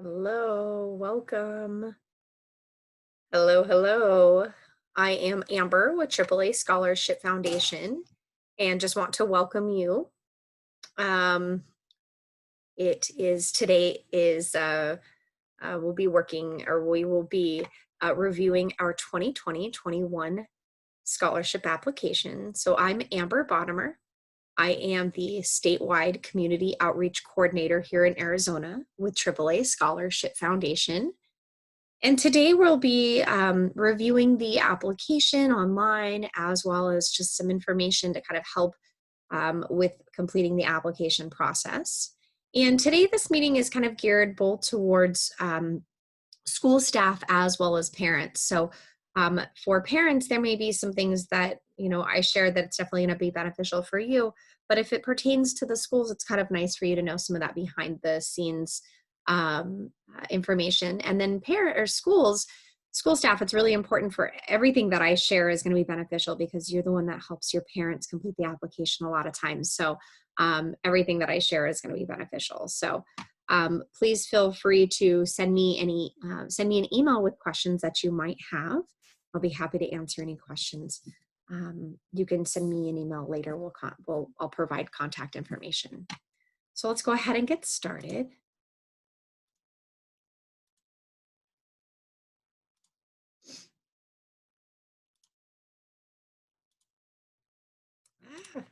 Hello, welcome. Hello, hello. I am Amber with AAA Scholarship Foundation and just want to welcome you. Um, we'll be working or we will be reviewing our 2020-21 scholarship application. So I'm Amber Bottomer. I am the statewide community outreach coordinator here in Arizona with AAA Scholarship Foundation. And today we'll be reviewing the application online as well as just some information to kind of help with completing the application process. And today this meeting is kind of geared both towards school staff as well as parents. So for parents, there may be some things that, I share that it's definitely going to be beneficial for you. But if it pertains to the schools, it's kind of nice for you to know some of that behind the scenes information. And then school staff, it's really important for everything that I share is going to be beneficial because you're the one that helps your parents complete the application a lot of times. So everything that I share is going to be beneficial. So please feel free to send me an email with questions that you might have. I'll be happy to answer any questions. You can send me an email later. I'll provide contact information. So let's go ahead and get started.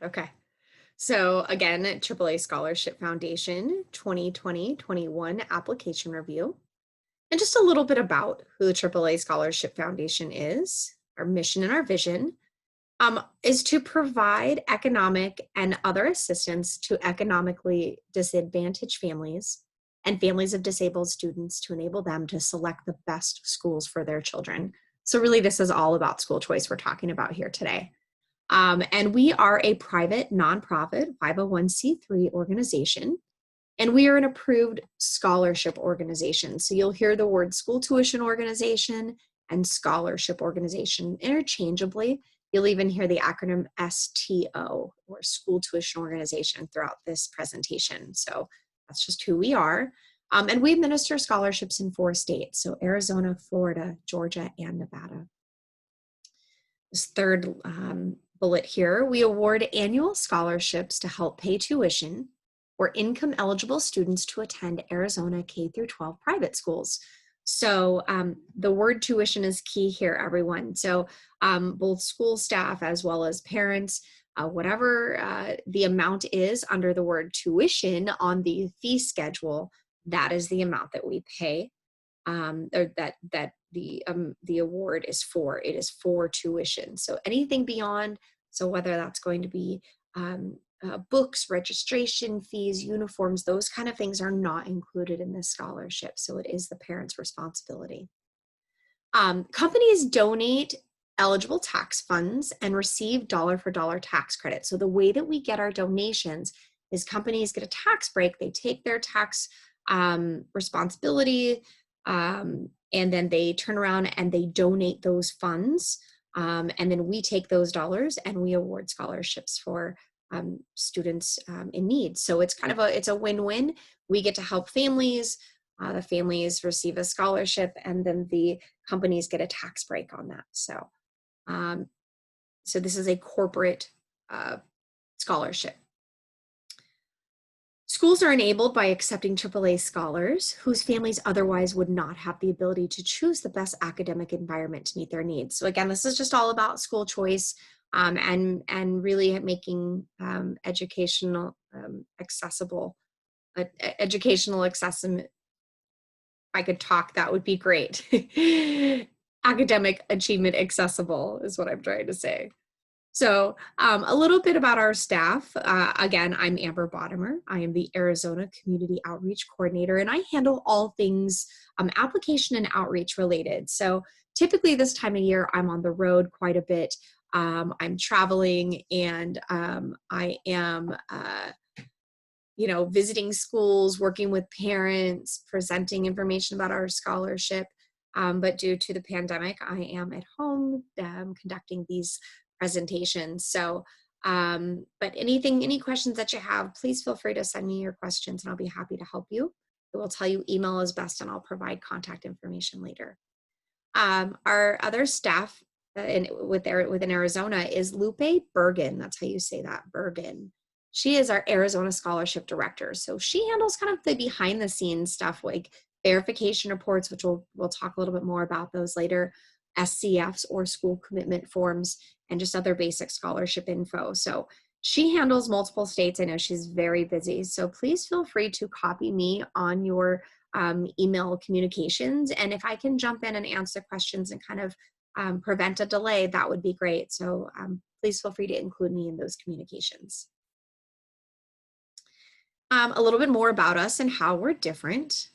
Okay. So again, AAA Scholarship Foundation 2020-21 application review. And just a little bit about who the AAA Scholarship Foundation is. Our mission and our vision is to provide economic and other assistance to economically disadvantaged families and families of disabled students to enable them to select the best schools for their children. So really, this is all about school choice we're talking about here today. And we are a private nonprofit 501c3 organization, and we are an approved scholarship organization. So you'll hear the word school tuition organization and scholarship organization interchangeably. You'll even hear the acronym STO, or school tuition organization, throughout this presentation. So that's just who we are. And we administer scholarships in 4 states, so Arizona, Florida, Georgia, and Nevada. This third bullet here, we award annual scholarships to help pay tuition for income eligible students to attend Arizona K-12 private schools. So the word tuition is key here, everyone. So both school staff as well as parents, whatever the amount is under the word tuition on the fee schedule, that is the amount that we pay, or that the award is for. It is for tuition. So anything beyond, so whether that's going to be books, registration fees, uniforms, those kind of things are not included in this scholarship. So it is the parent's responsibility. Companies donate eligible tax funds and receive dollar for dollar tax credit. So the way that we get our donations is companies get a tax break. They take their tax responsibility, and then they turn around and they donate those funds. And then we take those dollars and we award scholarships for students in need. So it's kind of it's a win-win. We get to help families. The families receive a scholarship, and then the companies get a tax break on that. So, so this is a corporate scholarship. Schools are enabled by accepting AAA scholars whose families otherwise would not have the ability to choose the best academic environment to meet their needs. So again, this is just all about school choice and really making educational accessible. If I could talk, that would be great. Academic achievement accessible is what I'm trying to say. So a little bit about our staff. Again, I'm Amber Bottomer. I am the Arizona Community Outreach Coordinator, and I handle all things application and outreach related. So typically this time of year, I'm on the road quite a bit. I'm traveling, and I am visiting schools, working with parents, presenting information about our scholarship. But due to the pandemic, I am at home conducting these presentations. So, but any questions that you have, please feel free to send me your questions and I'll be happy to help you. It will tell you email is best, and I'll provide contact information later. Our other staff within Arizona is Lupe Bergen. That's how you say that, Bergen. She is our Arizona Scholarship Director. So she handles kind of the behind the scenes stuff like verification reports, which we'll talk a little bit more about those later, SCFs or school commitment forms, and just other basic scholarship info. So she handles multiple states. I know she's very busy. So please feel free to copy me on your email communications. And if I can jump in and answer questions and kind of prevent a delay, that would be great. So please feel free to include me in those communications. A little bit more about us and how we're different.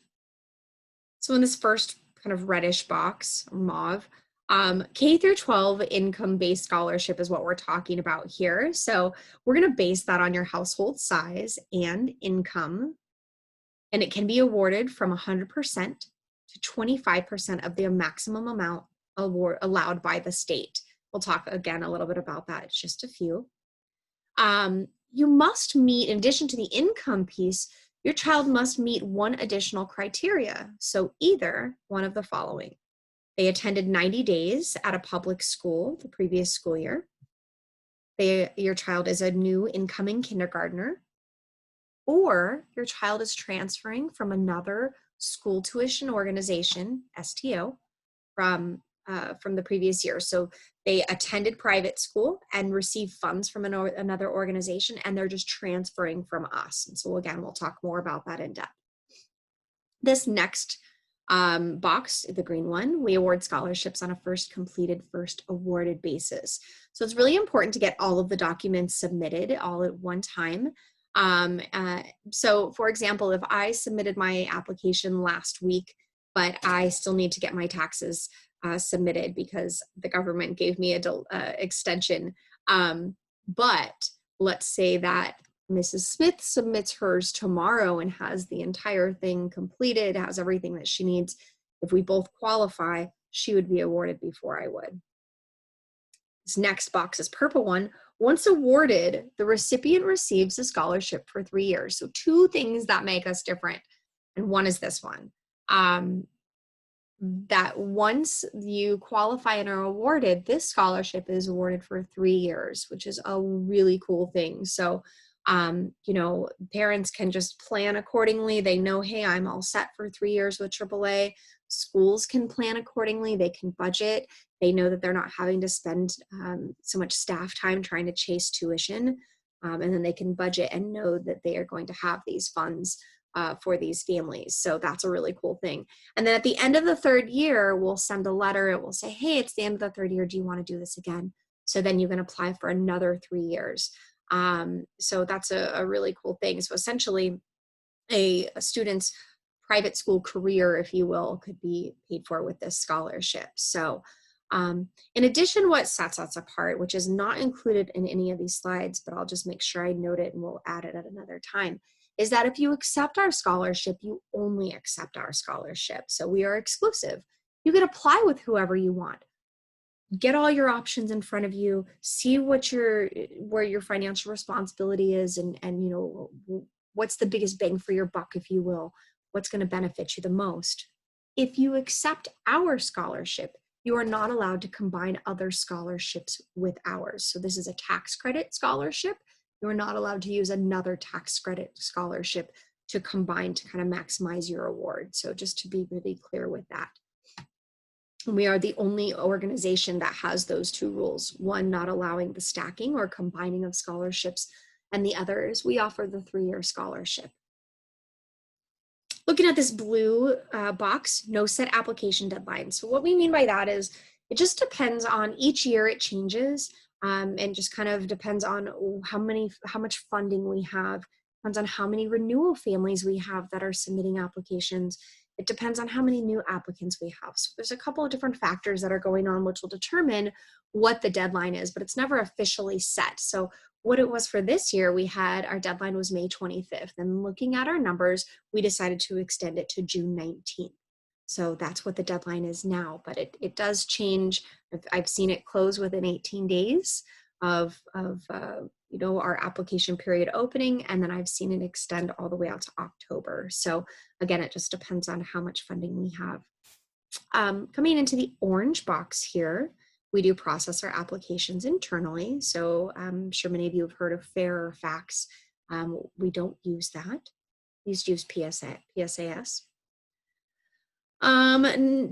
So in this first kind of reddish box, mauve, K through 12 income-based scholarship is what we're talking about here. So we're going to base that on your household size and income, and it can be awarded from 100% to 25% of the maximum amount allowed by the state. We'll talk again a little bit about that. It's just a few. You must meet, in addition to the income piece, your child must meet one additional criteria. So either one of the following: they attended 90 days at a public school the previous school year, your child is a new incoming kindergartner, or your child is transferring from another school tuition organization, STO, from the previous year. So they attended private school and received funds from another organization, and they're just transferring from us. And so again, we'll talk more about that in depth. This next box, the green one, we award scholarships on a first completed, first awarded basis. So it's really important to get all of the documents submitted all at one time. So for example, if I submitted my application last week, but I still need to get my taxes submitted because the government gave me a extension. But let's say that Mrs. Smith submits hers tomorrow and has the entire thing completed, has everything that she needs. If we both qualify, she would be awarded before I would. This next box is purple one. Once awarded, the recipient receives a scholarship for 3 years. So two things that make us different. And one is this one. That once you qualify and are awarded, this scholarship is awarded for 3 years, which is a really cool thing. So, you know, parents can just plan accordingly. They know, hey, I'm all set for 3 years with AAA. Schools can plan accordingly. They can budget. They know that they're not having to spend so much staff time trying to chase tuition. And then they can budget and know that they are going to have these funds for these families. So that's a really cool thing. And then at the end of the 3rd year, we'll send a letter. It will say, hey, it's the end of the 3rd year. Do you want to do this again? So then you can apply for another 3 years. So that's a really cool thing. So essentially a student's private school career, if you will, could be paid for with this scholarship. So in addition, what sets us apart, which is not included in any of these slides, but I'll just make sure I note it and we'll add it at another time, is that if you accept our scholarship, you only accept our scholarship. So we are exclusive. You can apply with whoever you want. Get all your options in front of you, see where your financial responsibility is, and you know, what's the biggest bang for your buck, if you will, what's going to benefit you the most. If you accept our scholarship, you are not allowed to combine other scholarships with ours. So this is a tax credit scholarship. You are not allowed to use another tax credit scholarship to combine to kind of maximize your award. So just to be really clear with that. We are the only organization that has those two rules. One, not allowing the stacking or combining of scholarships, and the other is we offer the 3-year scholarship. Looking at this blue box, no set application deadline. So what we mean by that is it just depends on each year, it changes, and just kind of depends on how much funding we have, depends on how many renewal families we have that are submitting applications. It depends on how many new applicants we have. So there's a couple of different factors that are going on which will determine what the deadline is, but it's never officially set. So what it was for this year, our deadline was May 25th. And looking at our numbers, we decided to extend it to June 19th. So that's what the deadline is now, but it does change. I've seen it close within 18 days of our application period opening, and then I've seen it extend all the way out to October. So again, it just depends on how much funding we have. Coming into the orange box here, we do process our applications internally. So I'm sure many of you have heard of FAIR or FAX. We don't use that. We just use PSAS.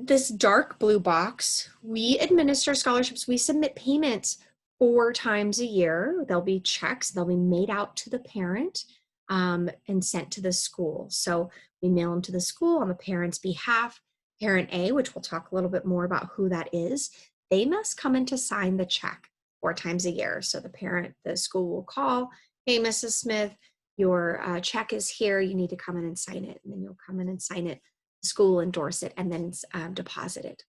This dark blue box, we administer scholarships. We submit payments 4 times a year. There'll be checks. They'll be made out to the parent and sent to the school. So we mail them to the school on the parent's behalf. Parent A, which we'll talk a little bit more about who that is, they must come in to sign the check 4 times a year. So the school will call, hey, Mrs. Smith, your check is here. You need to come in and sign it. And then you'll come in and sign it. The school will endorse it and then deposit it.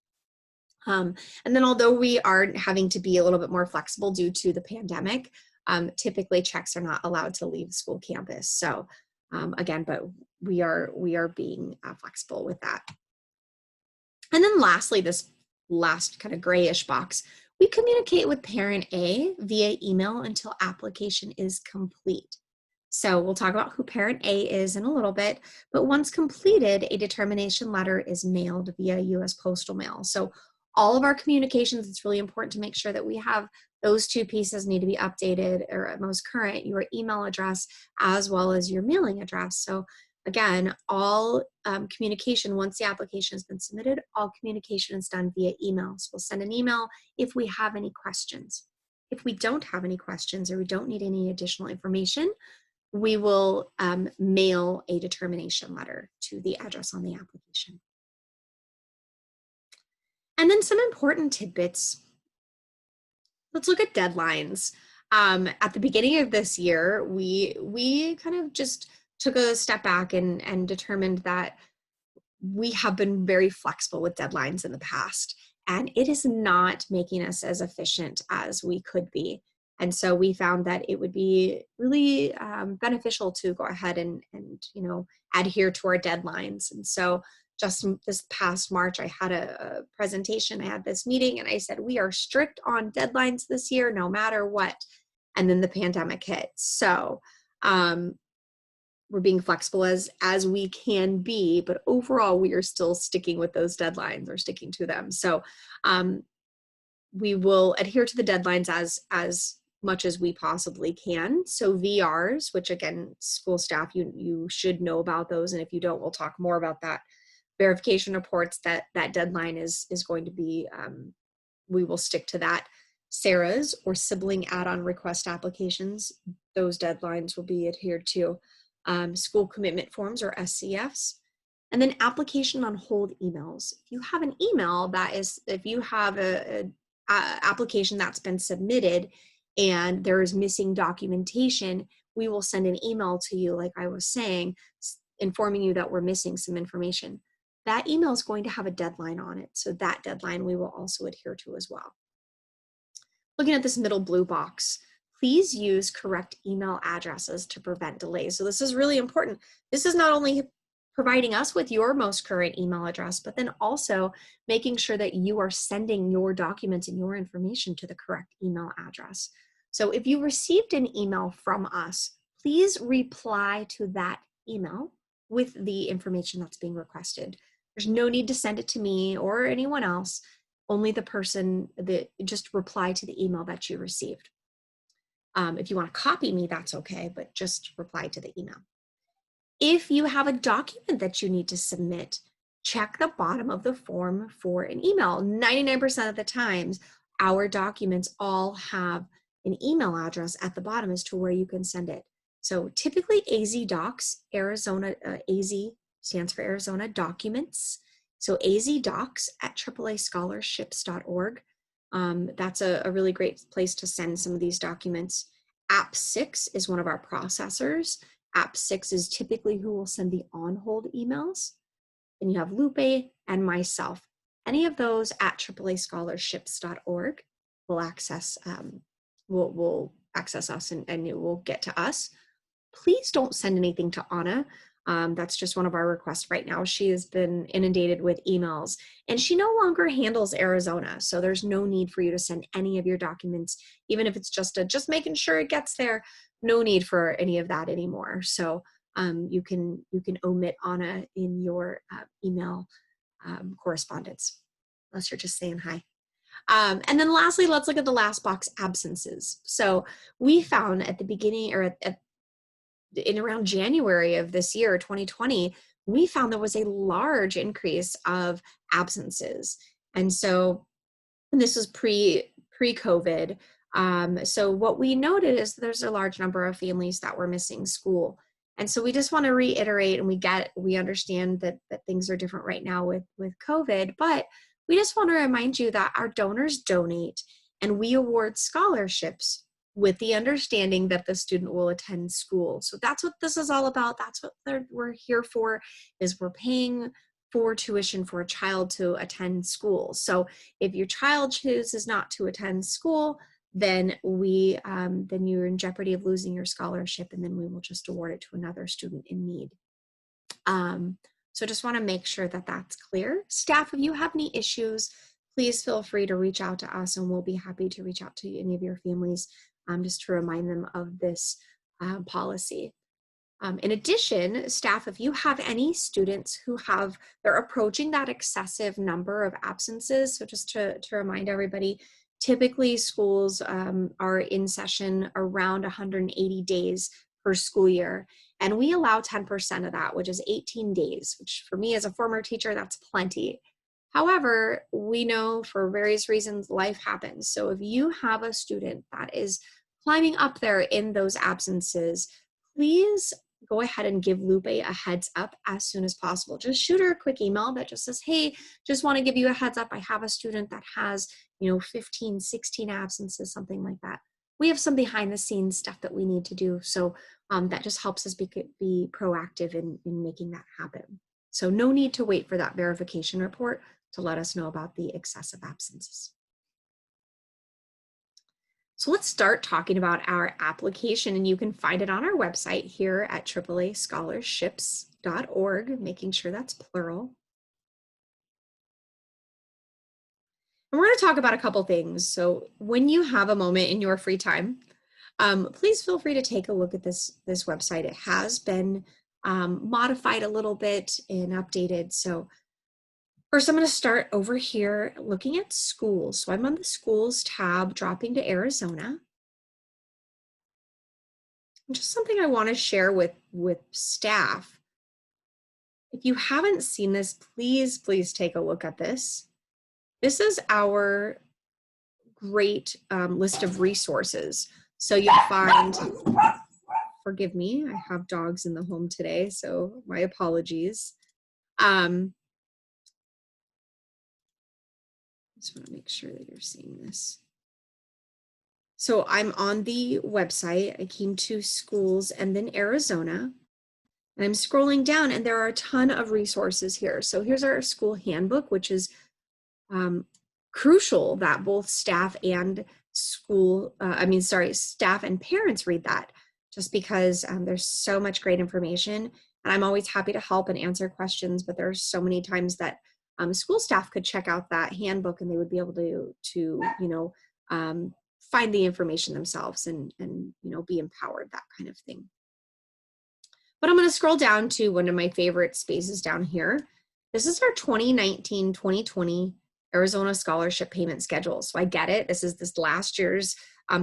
And then although we are having to be a little bit more flexible due to the pandemic, typically checks are not allowed to leave the school campus. So again, but we are being flexible with that. And then lastly, this last kind of grayish box, we communicate with parent A via email until application is complete. So we'll talk about who parent A is in a little bit, but once completed, a determination letter is mailed via US postal mail. So all of our communications, it's really important to make sure that we have those 2 pieces need to be updated or at most current, your email address as well as your mailing address. So again, all communication, once the application has been submitted, all communication is done via email. So we'll send an email if we have any questions. If we don't have any questions or we don't need any additional information, we will mail a determination letter to the address on the application. And then some important tidbits. Let's look at deadlines. At the beginning of this year, we kind of just took a step back and determined that we have been very flexible with deadlines in the past, and it is not making us as efficient as we could be. And so we found that it would be really beneficial to go ahead and adhere to our deadlines. And so just this past March, I had a presentation, I had this meeting, and I said, we are strict on deadlines this year, no matter what. And then the pandemic hit. So we're being flexible as we can be, but overall we are still sticking with those deadlines or sticking to them. So we will adhere to the deadlines as much as we possibly can. So VRs, which again, school staff, you should know about those. And if you don't, we'll talk more about that. Verification reports, that deadline is going to be, we will stick to that. SARAs or sibling add-on request applications, those deadlines will be adhered to. School commitment forms or SCFs, and then application on hold emails. If you have an email if you have a application that's been submitted and there is missing documentation, we will send an email to you, like I was saying, informing you that we're missing some information. That email is going to have a deadline on it. So that deadline we will also adhere to as well. Looking at this middle blue box, please use correct email addresses to prevent delays. So this is really important. This is not only providing us with your most current email address, but then also making sure that you are sending your documents and your information to the correct email address. So if you received an email from us, please reply to that email with the information that's being requested. There's no need to send it to me or anyone else, only the person that just reply to the email that you received. If you want to copy me, that's okay, but just reply to the email. If you have a document that you need to submit, check the bottom of the form for an email. 99% of the times, our documents all have an email address at the bottom as to where you can send it. So typically AZ Docs, Arizona, AZ stands for Arizona Documents. So AZ Docs at AAAscholarships.org. That's a really great place to send some of these documents. App 6 is one of our processors. App 6 is typically who will send the on-hold emails. And you have Lupe and myself. Any of those at AAAscholarships.org will access will access us and it will get to us. Please don't send anything to Anna. That's just one of our requests right now. She has been inundated with emails, and she no longer handles Arizona. So there's no need for you to send any of your documents, even if it's just making sure it gets there. No need for any of that anymore. So you can omit Anna in your email correspondence, unless you're just saying hi. And then lastly, let's look at the last box, absences. So we found at the beginning, or in around January of this year, 2020, we found there was a large increase of absences. And so, and this was pre-COVID. So what we noted is there's a large number of families that were missing school. And so we just want to reiterate, and we understand that things are different right now with COVID, but we just want to remind you that our donors donate and we award scholarships with the understanding that the student will attend school. So that's what this is all about. That's what we're here for, is we're paying for tuition for a child to attend school. So if your child chooses not to attend school, then then you're in jeopardy of losing your scholarship, and then we will just award it to another student in need. So just want to make sure that that's clear. Staff, if you have any issues, please feel free to reach out to us, and we'll be happy to reach out to any of your families just to remind them of this policy. In addition, staff, if you have any students who they're approaching that excessive number of absences, so just to remind everybody, typically schools are in session around 180 days per school year, and we allow 10% of that, which is 18 days, which for me as a former teacher, that's plenty. However, we know for various reasons life happens. So if you have a student that is climbing up there in those absences, please go ahead and give Lupe a heads up as soon as possible. Just shoot her a quick email that just says, hey, just want to give you a heads up. I have a student that has, 15, 16 absences, something like that. We have some behind the scenes stuff that we need to do. So that just helps us be proactive in making that happen. So no need to wait for that verification report to let us know about the excessive absences. So let's start talking about our application, and you can find it on our website here at AAAscholarships.org, making sure that's plural. And we're going to talk about a couple things. So when you have a moment in your free time, please feel free to take a look at this website. It has been modified a little bit and updated. So first, I'm going to start over here looking at schools. So I'm on the schools tab, dropping to Arizona. And just something I want to share with staff. If you haven't seen this, please take a look at this. This is our great list of resources. So you'll find, forgive me, I have dogs in the home today, so my apologies. Just want to make sure that you're seeing this. So I'm on the website. I came to schools and then Arizona, and I'm scrolling down, and there are a ton of resources here. So here's our school handbook, which is crucial that both staff and staff and parents read that, just because there's so much great information, and I'm always happy to help and answer questions, but there's so many times that school staff could check out that handbook and they would be able to find the information themselves and be empowered, that kind of thing. But I'm going to scroll down to one of my favorite spaces down here. This is our 2019-2020 Arizona Scholarship Payment Schedule. So I get it. This is this last year's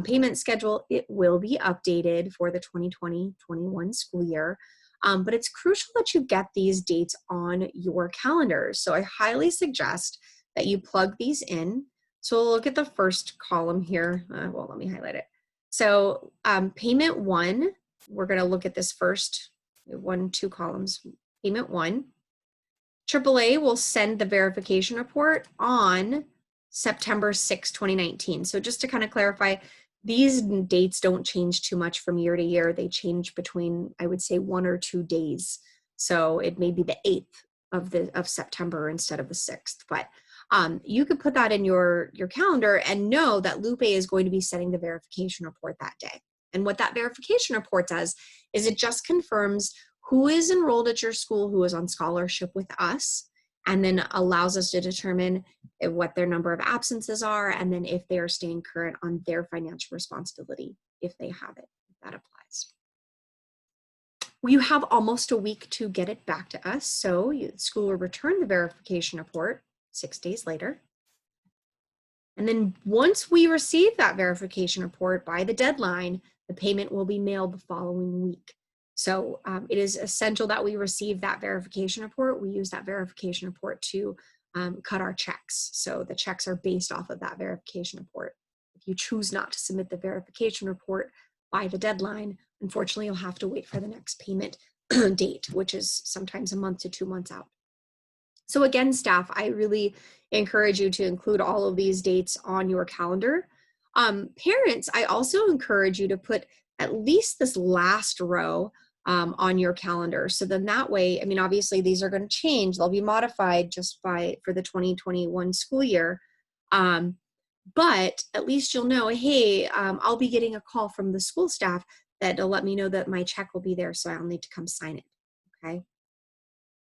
payment schedule. It will be updated for the 2020-21 school year. But it's crucial that you get these dates on your calendar. So I highly suggest that you plug these in. So we'll look at the first column here. Well, let me highlight it. So payment 1, we're going to look at this first, 2 columns. Payment 1. AAA will send the verification report on September 6, 2019. So just to kind of clarify, these dates don't change too much from year to year. They change between, I would say, 1 or 2 days. So it may be the 8th of September instead of the 6th. But you could put that in your calendar and know that Lupe is going to be sending the verification report that day. And what that verification report does is it just confirms who is enrolled at your school, who is on scholarship with us, and then allows us to determine what their number of absences are, and then if they are staying current on their financial responsibility, if they have it, if that applies. You have almost a week to get it back to us, so school will return the verification report 6 days later. And then once we receive that verification report by the deadline, the payment will be mailed the following week. So it is essential that we receive that verification report. We use that verification report to cut our checks. So the checks are based off of that verification report. If you choose not to submit the verification report by the deadline, unfortunately, you'll have to wait for the next payment date, which is sometimes a month to 2 months out. So again, staff, I really encourage you to include all of these dates on your calendar. Parents, I also encourage you to put at least this last row on your calendar. So then that way, I mean, obviously these are going to change. They'll be modified just for the 2021 school year. But at least you'll know, hey, I'll be getting a call from the school staff that'll let me know that my check will be there, so I'll need to come sign it, okay?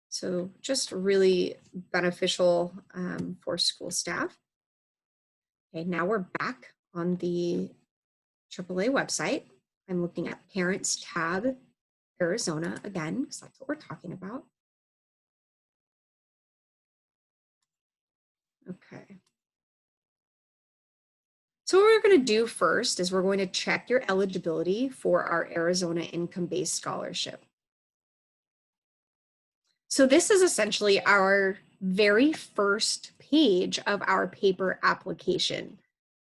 So just really beneficial for school staff. Okay, now we're back on the AAA website. I'm looking at Parents tab, Arizona again, because that's what we're talking about. Okay. So what we're going to do first is we're going to check your eligibility for our Arizona income-based scholarship. So this is essentially our very first page of our paper application.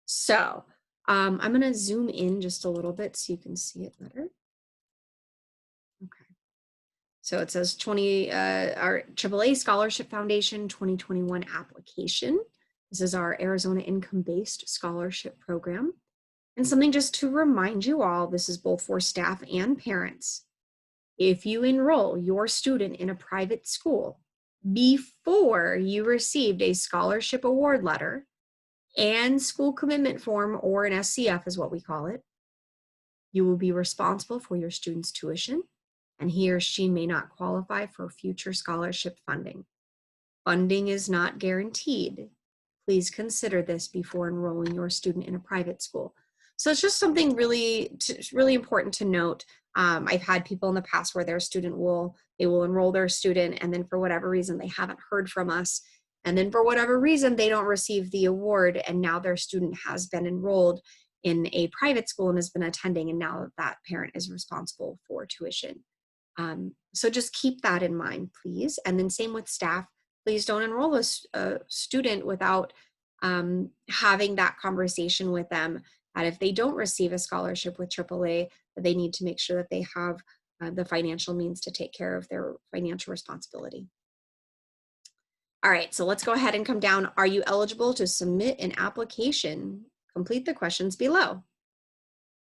So I'm going to zoom in just a little bit so you can see it better. Okay. So it says our AAA Scholarship Foundation 2021 application. This is our Arizona income-based scholarship program. And something just to remind you all, this is both for staff and parents. If you enroll your student in a private school before you received a scholarship award letter and school commitment form, or an SCF is what we call it, you will be responsible for your student's tuition, and he or she may not qualify for future scholarship funding. Funding is not guaranteed. Please consider this before enrolling your student in a private school. So it's just something really important to note. I've had people in the past where their student will enroll their student, and then for whatever reason they haven't heard from us, and then for whatever reason they don't receive the award, and now their student has been enrolled in a private school and has been attending, and now that parent is responsible for tuition. So just keep that in mind, please. And then same with staff. Please don't enroll a student without having that conversation with them, that if they don't receive a scholarship with AAA, that they need to make sure that they have the financial means to take care of their financial responsibility. All right, so let's go ahead and come down. Are you eligible to submit an application? Complete the questions below.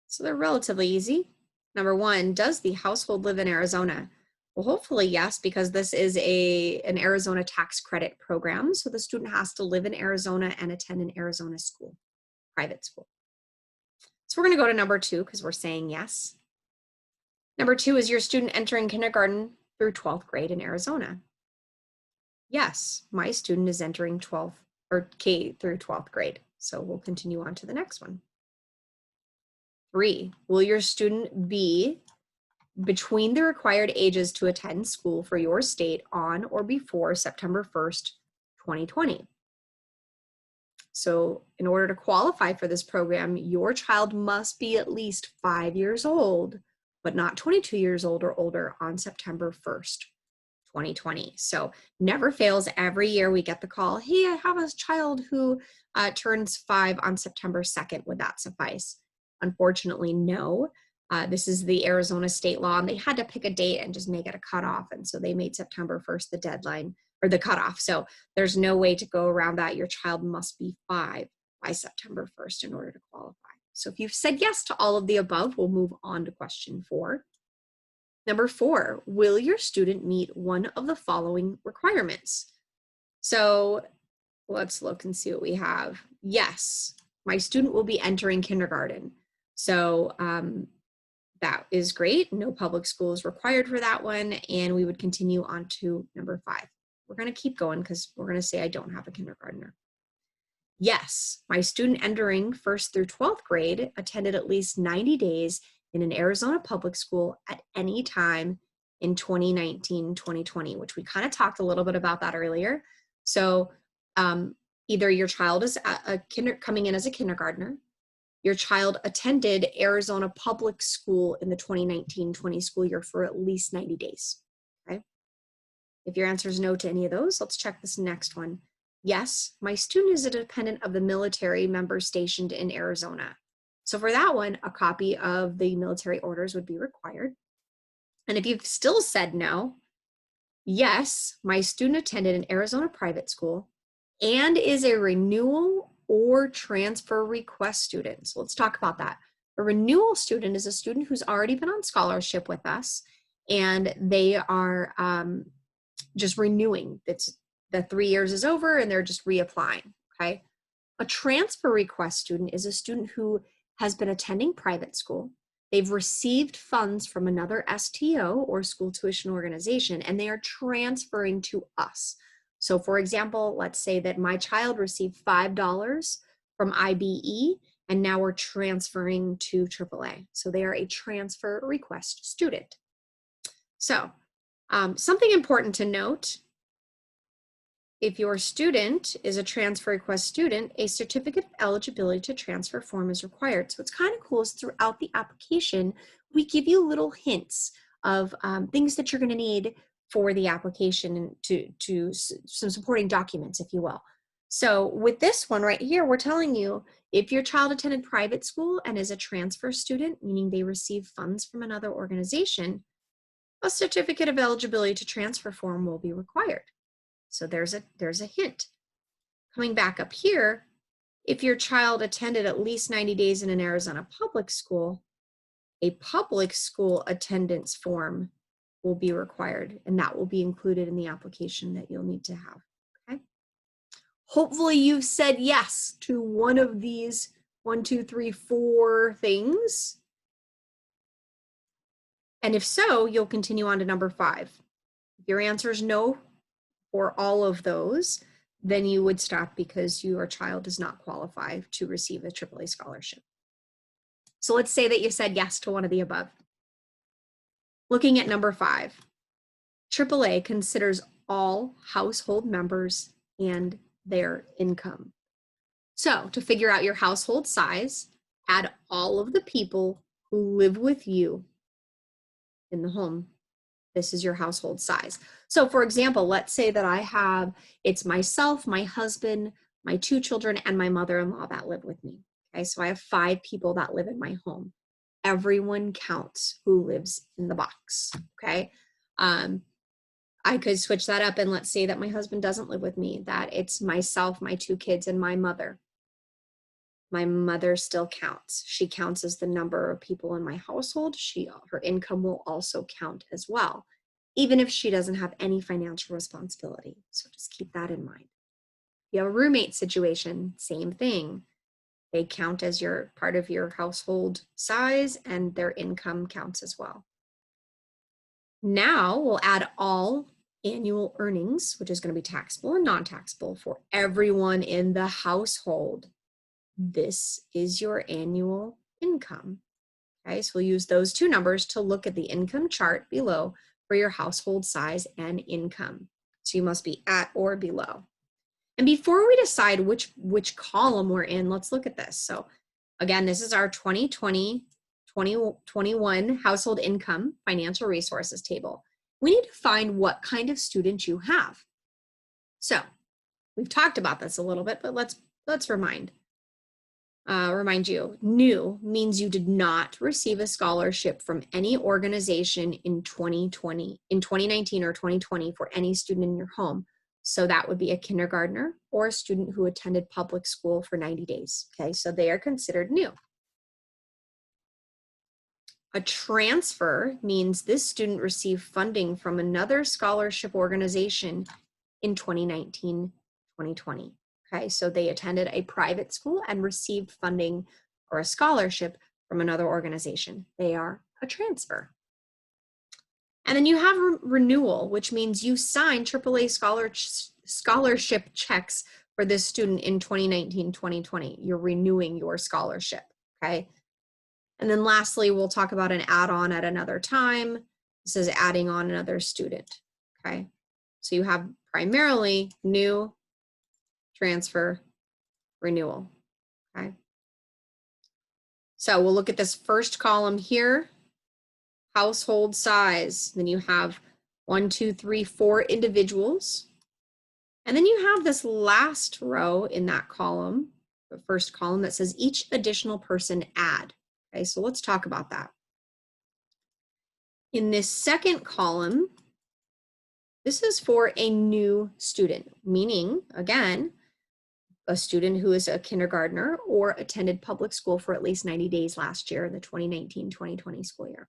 So they're relatively easy. Number one, does the household live in Arizona? Well, hopefully yes, because this is an Arizona tax credit program. So the student has to live in Arizona and attend an Arizona school, private school. So we're going to go to number two because we're saying yes. Number two, is your student entering kindergarten through 12th grade in Arizona? Yes, my student is entering 12th or K through 12th grade. So we'll continue on to the next one. 3, will your student be between the required ages to attend school for your state on or before September 1st, 2020? So in order to qualify for this program, your child must be at least 5 years old, but not 22 years old or older on September 1st, 2020. So never fails. Every year we get the call, hey, I have a child who turns 5 on September 2nd. Would that suffice? Unfortunately, no. This is the Arizona state law, and they had to pick a date and just make it a cutoff. And so they made September 1st the deadline, or the cutoff. So there's no way to go around that. Your child must be 5 by September 1st in order to qualify. So if you've said yes to all of the above, we'll move on to question 4. Number 4, will your student meet one of the following requirements? So let's look and see what we have. Yes, my student will be entering kindergarten. So That is great. No public school is required for that one. And we would continue on to number 5. We're going to keep going because we're going to say I don't have a kindergartner. Yes, my student entering 1st through 12th grade attended at least 90 days in an Arizona public school at any time in 2019, 2020, which we kind of talked a little bit about that earlier. So either your child is coming in as a kindergartner, your child attended Arizona public school in the 2019-20 school year for at least 90 days, okay? If your answer is no to any of those, let's check this next one. Yes, my student is a dependent of the military member stationed in Arizona. So for that one, a copy of the military orders would be required. And if you've still said no, yes, my student attended an Arizona private school and is a renewal or transfer request student. So let's talk about that. A renewal student is a student who's already been on scholarship with us and they are just renewing. It's the 3 years is over and they're just reapplying, okay? A transfer request student is a student who has been attending private school. They've received funds from another STO or school tuition organization and they are transferring to us. So for example, let's say that my child received $5 from IBE and now we're transferring to AAA. So they are a transfer request student. So something important to note, if your student is a transfer request student, a certificate of eligibility to transfer form is required. So what's kind of cool is throughout the application, we give you little hints of things that you're going to need for the application to some supporting documents, if you will. So with this one right here, we're telling you if your child attended private school and is a transfer student, meaning they receive funds from another organization, a certificate of eligibility to transfer form will be required. So there's a hint. Coming back up here, if your child attended at least 90 days in an Arizona public school, a public school attendance form will be required, and that will be included in the application that you'll need to have, okay? Hopefully you've said yes to one of these 1, 2, 3, 4 things. And if so, you'll continue on to number 5. If your answer is no for all of those, then you would stop because your child does not qualify to receive a AAA scholarship. So let's say that you said yes to one of the above. Looking at number 5, AAA considers all household members and their income. So to figure out your household size, add all of the people who live with you in the home. This is your household size. So for example, let's say that it's myself, my husband, my 2 children, and my mother-in-law that live with me. Okay, so I have 5 people that live in my home. Everyone counts who lives in the box, okay? I could switch that up and let's say that my husband doesn't live with me, that it's myself, my 2 kids, and my mother. My mother still counts. She counts as the number of people in my household. Her income will also count as well, even if she doesn't have any financial responsibility. So just keep that in mind. If you have a roommate situation, same thing. They count as part of your household size and their income counts as well. Now we'll add all annual earnings, which is going to be taxable and non-taxable for everyone in the household. This is your annual income. Okay, so we'll use those 2 numbers to look at the income chart below for your household size and income. So you must be at or below. And before we decide which column we're in, let's look at this. So again, this is our 2020-2021 household income financial resources table. We need to find what kind of student you have. So we've talked about this a little bit, but let's remind you, new means you did not receive a scholarship from any organization in 2019 or 2020 for any student in your home. So that would be a kindergartner or a student who attended public school for 90 days. Okay, so they are considered new. A transfer means this student received funding from another scholarship organization in 2019, 2020. Okay, so they attended a private school and received funding or a scholarship from another organization. They are a transfer. And then you have renewal, which means you sign AAA scholarship checks for this student in 2019-2020. You're renewing your scholarship, okay? And then lastly, we'll talk about an add-on at another time. This is adding on another student, okay? So you have primarily new, transfer, renewal, okay? So we'll look at this first column here, household size. Then you have 1, 2, 3, 4 individuals. And then you have this last row in that column, the first column, that says each additional person add. Okay, so let's talk about that. In this second column, this is for a new student, meaning, again, a student who is a kindergartner or attended public school for at least 90 days last year in the 2019-2020 school year.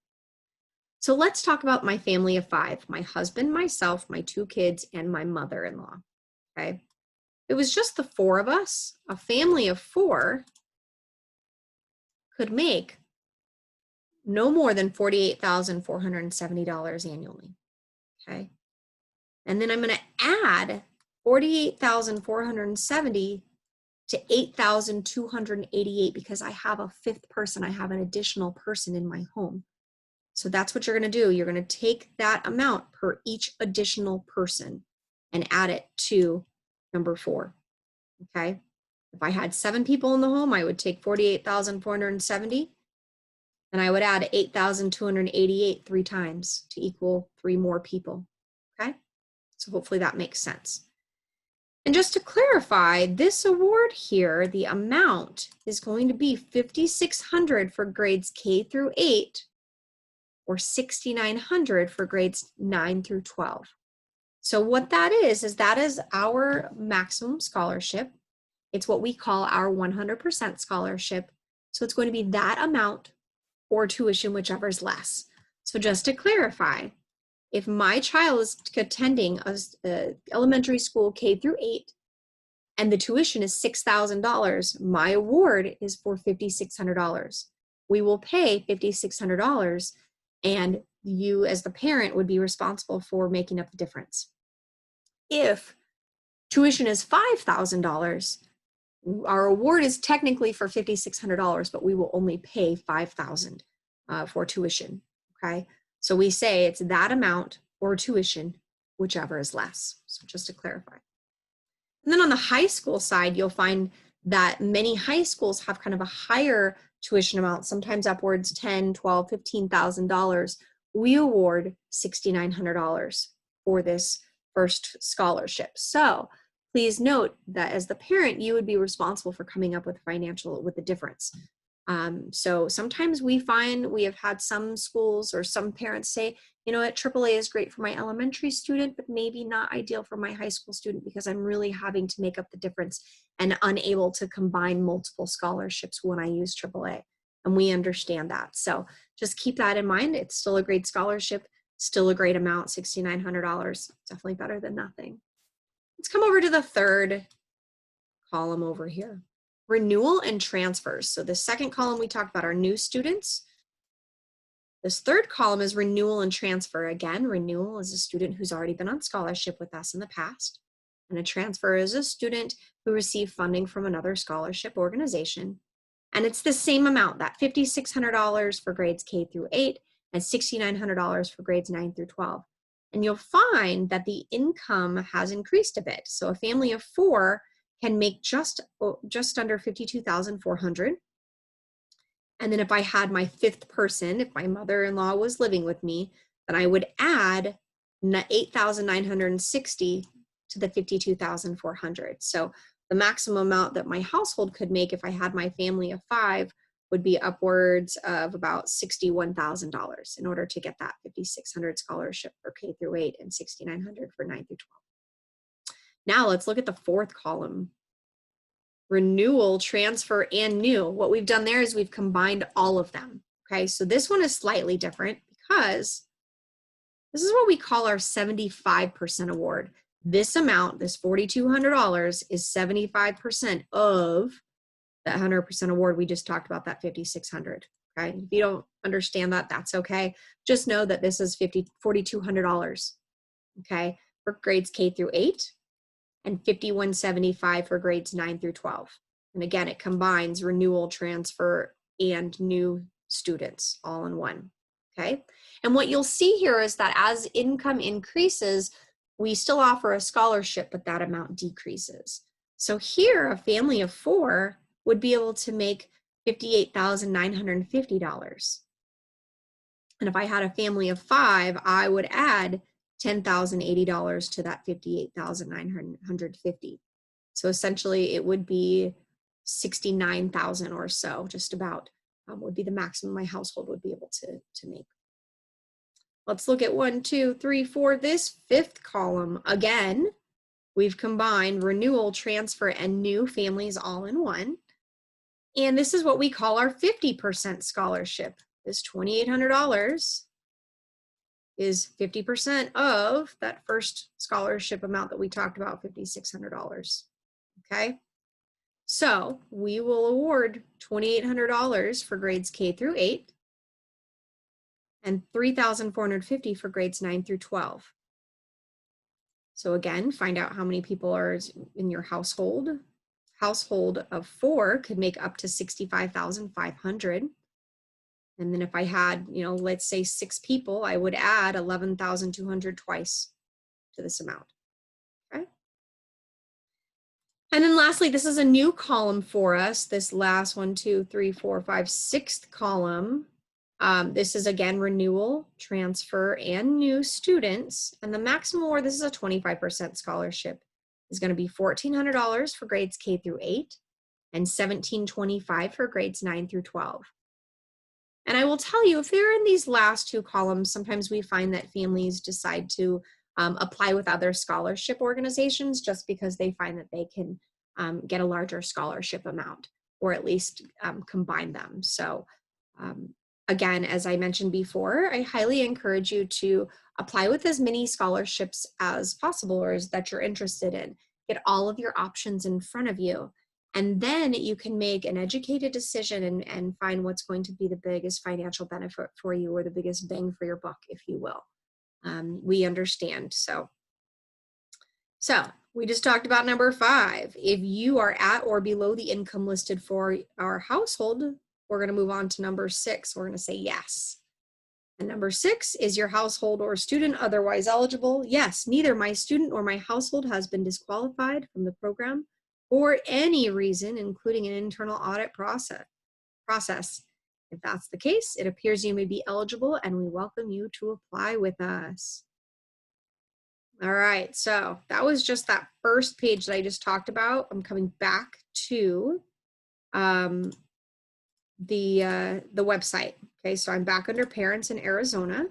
So let's talk about my family of 5, my husband, myself, my 2 kids, and my mother-in-law, okay? It was just the 4 of us. A family of 4 could make no more than $48,470 annually, okay? And then I'm gonna add $48,470 to $8,288 because I have a 5th person, I have an additional person in my home. So that's what you're gonna do. You're gonna take that amount per each additional person and add it to number 4, okay? If I had 7 people in the home, I would take $48,470 and I would add $8,288 3 times to equal 3 more people, okay? So hopefully that makes sense. And just to clarify, this award here, the amount is going to be $5,600 for grades K through 8 or $6,900 for grades 9 through 12. So what that is that is our maximum scholarship. It's what we call our 100% scholarship. So it's going to be that amount or tuition, whichever is less. So just to clarify, if my child is attending a elementary school K through 8 and the tuition is $6,000, my award is for $5,600. We will pay $5,600 and you as the parent would be responsible for making up the difference. If tuition is $5,000, our award is technically for $5,600, but we will only pay $5,000 for tuition, okay? So we say it's that amount or tuition, whichever is less. So just to clarify. And then on the high school side, you'll find that many high schools have kind of a higher tuition amount, sometimes upwards $10,000, $12,000, $15,000. We award $6,900 for this first scholarship. So please note that as the parent, you would be responsible for coming up with the difference. So sometimes we find we have had some schools or some parents say, you know what, AAA is great for my elementary student, but maybe not ideal for my high school student because I'm really having to make up the difference and unable to combine multiple scholarships when I use AAA. And we understand that. So just keep that in mind. It's still a great scholarship, still a great amount, $6,900, definitely better than nothing. Let's come over to the third column over here. Renewal and transfers. So the second column we talked about are new students. This third column is renewal and transfer. Again, renewal is a student who's already been on scholarship with us in the past. And a transfer is a student who received funding from another scholarship organization. And it's the same amount, that $5,600 for grades K through 8 and $6,900 for grades 9 through 12. And you'll find that the income has increased a bit. So a family of 4 can make just under $52,400. And then if I had my 5th person, if my mother-in-law was living with me, then I would add $8,960 to the $52,400. So the maximum amount that my household could make if I had my family of 5 would be upwards of about $61,000 in order to get that $5,600 scholarship for K through 8 and $6,900 for 9 through 12. Now let's look at the fourth column. Renewal, transfer, and new. What we've done there is we've combined all of them. Okay, so this one is slightly different because this is what we call our 75% award. This amount, this $4,200, is 75% of that 100% award we just talked about, that $5,600. Okay, if you don't understand that, that's okay. Just know that this is $4,200, okay, for grades K through 8, and $5,175 for grades 9 through 12. And again, it combines renewal, transfer, and new students all in one, okay? And what you'll see here is that as income increases, we still offer a scholarship, but that amount decreases. So here, a family of 4 would be able to make $58,950. And if I had a family of 5, I would add $10,080 to that $58,950. So essentially it would be $69,000 or so, just about, would be the maximum my household would be able to make. Let's look at 1, 2, 3, 4, this 5th column. Again, we've combined renewal, transfer, and new families all in one. And this is what we call our 50% scholarship. This $2,800 is 50% of that first scholarship amount that we talked about, $5,600. Okay, so we will award $2,800 for grades K through 8 and $3,450 for grades 9 through 12. So again, find out how many people are in your household. Household of 4 could make up to $65,500. And then if I had, let's say 6 people, I would add $11,200 twice to this amount, okay? And then lastly, this is a new column for us, this last 1, 2, 3, 4, 5, 6th column. This is again, renewal, transfer, and new students. And the maximum award, this is a 25% scholarship, is gonna be $1,400 for grades K through 8 and $1,725 for grades 9 through 12. And I will tell you, if they're in these last 2 columns, sometimes we find that families decide to apply with other scholarship organizations just because they find that they can get a larger scholarship amount, or at least combine them. So again, as I mentioned before, I highly encourage you to apply with as many scholarships as possible or as that you're interested in. Get all of your options in front of you. And then you can make an educated decision and find what's going to be the biggest financial benefit for you, or the biggest bang for your buck, if you will. We understand. So we just talked about number 5. If you are at or below the income listed for our household, we're going to move on to number 6. We're going to say yes. And number 6, is your household or student otherwise eligible? Yes, neither my student or my household has been disqualified from the program for any reason, including an internal audit process. If that's the case, it appears you may be eligible and we welcome you to apply with us. All right, so that was just that first page that I just talked about. I'm coming back to the website. Okay, so I'm back under parents in Arizona.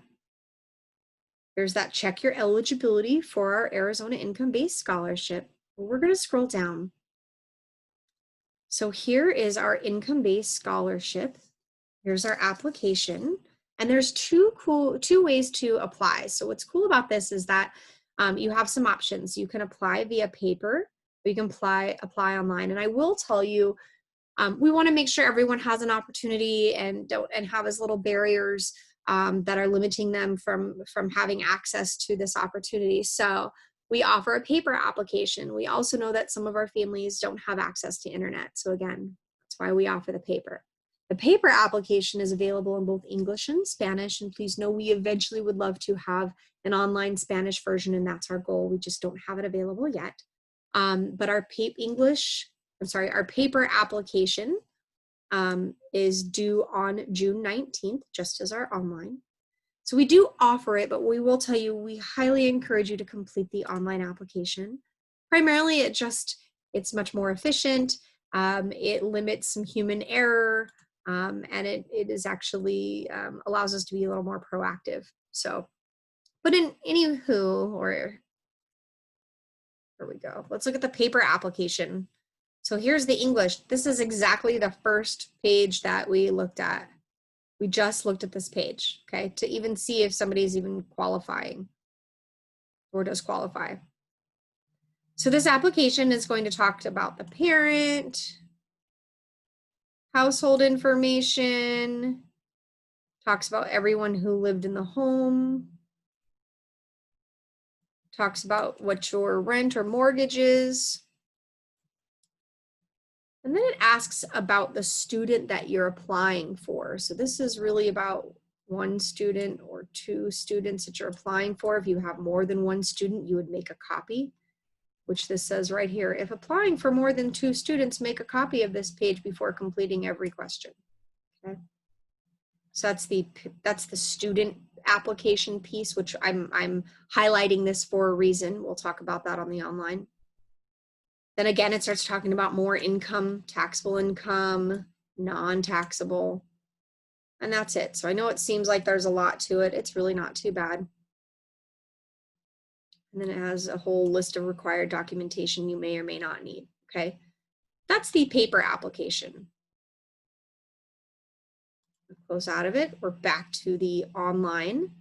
There's that check your eligibility for our Arizona income-based scholarship. We're going to scroll down. So here is our income-based scholarship. Here's our application. And there's two ways to apply. So what's cool about this is that you have some options. You can apply via paper, or you can apply online. And I will tell you, we want to make sure everyone has an opportunity and have as little barriers that are limiting them from having access to this opportunity. So we offer a paper application. We also know that some of our families don't have access to internet. So again, that's why we offer the paper. The paper application is available in both English and Spanish. And please know we eventually would love to have an online Spanish version, and that's our goal. We just don't have it available yet. But our paper application is due on June 19th, just as our online. So we do offer it, but we will tell you, we highly encourage you to complete the online application. Primarily, it's much more efficient. It limits some human error, and it is actually allows us to be a little more proactive. So, but here we go. Let's look at the paper application. So here's the English. This is exactly the first page that we looked at. We just looked at this page, okay, to even see if somebody's even qualifying or does qualify. So this application is going to talk about the parent, household information, Talks about everyone who lived in the home. Talks about what your rent or mortgage is. And then it asks about the student that you're applying for. So this is really about one student or two students that you're applying for. If you have more than one student, you would make a copy, which this says right here. If applying for more than 2 students, make a copy of this page before completing every question. Okay. So that's the student application piece, which I'm highlighting this for a reason. We'll talk about that on the online. Then again, it starts talking about more income, taxable income, non-taxable, and that's it. So I know it seems like there's a lot to it. It's really not too bad. And then it has a whole list of required documentation you may or may not need, okay? That's the paper application. Close out of it. We're back to the online.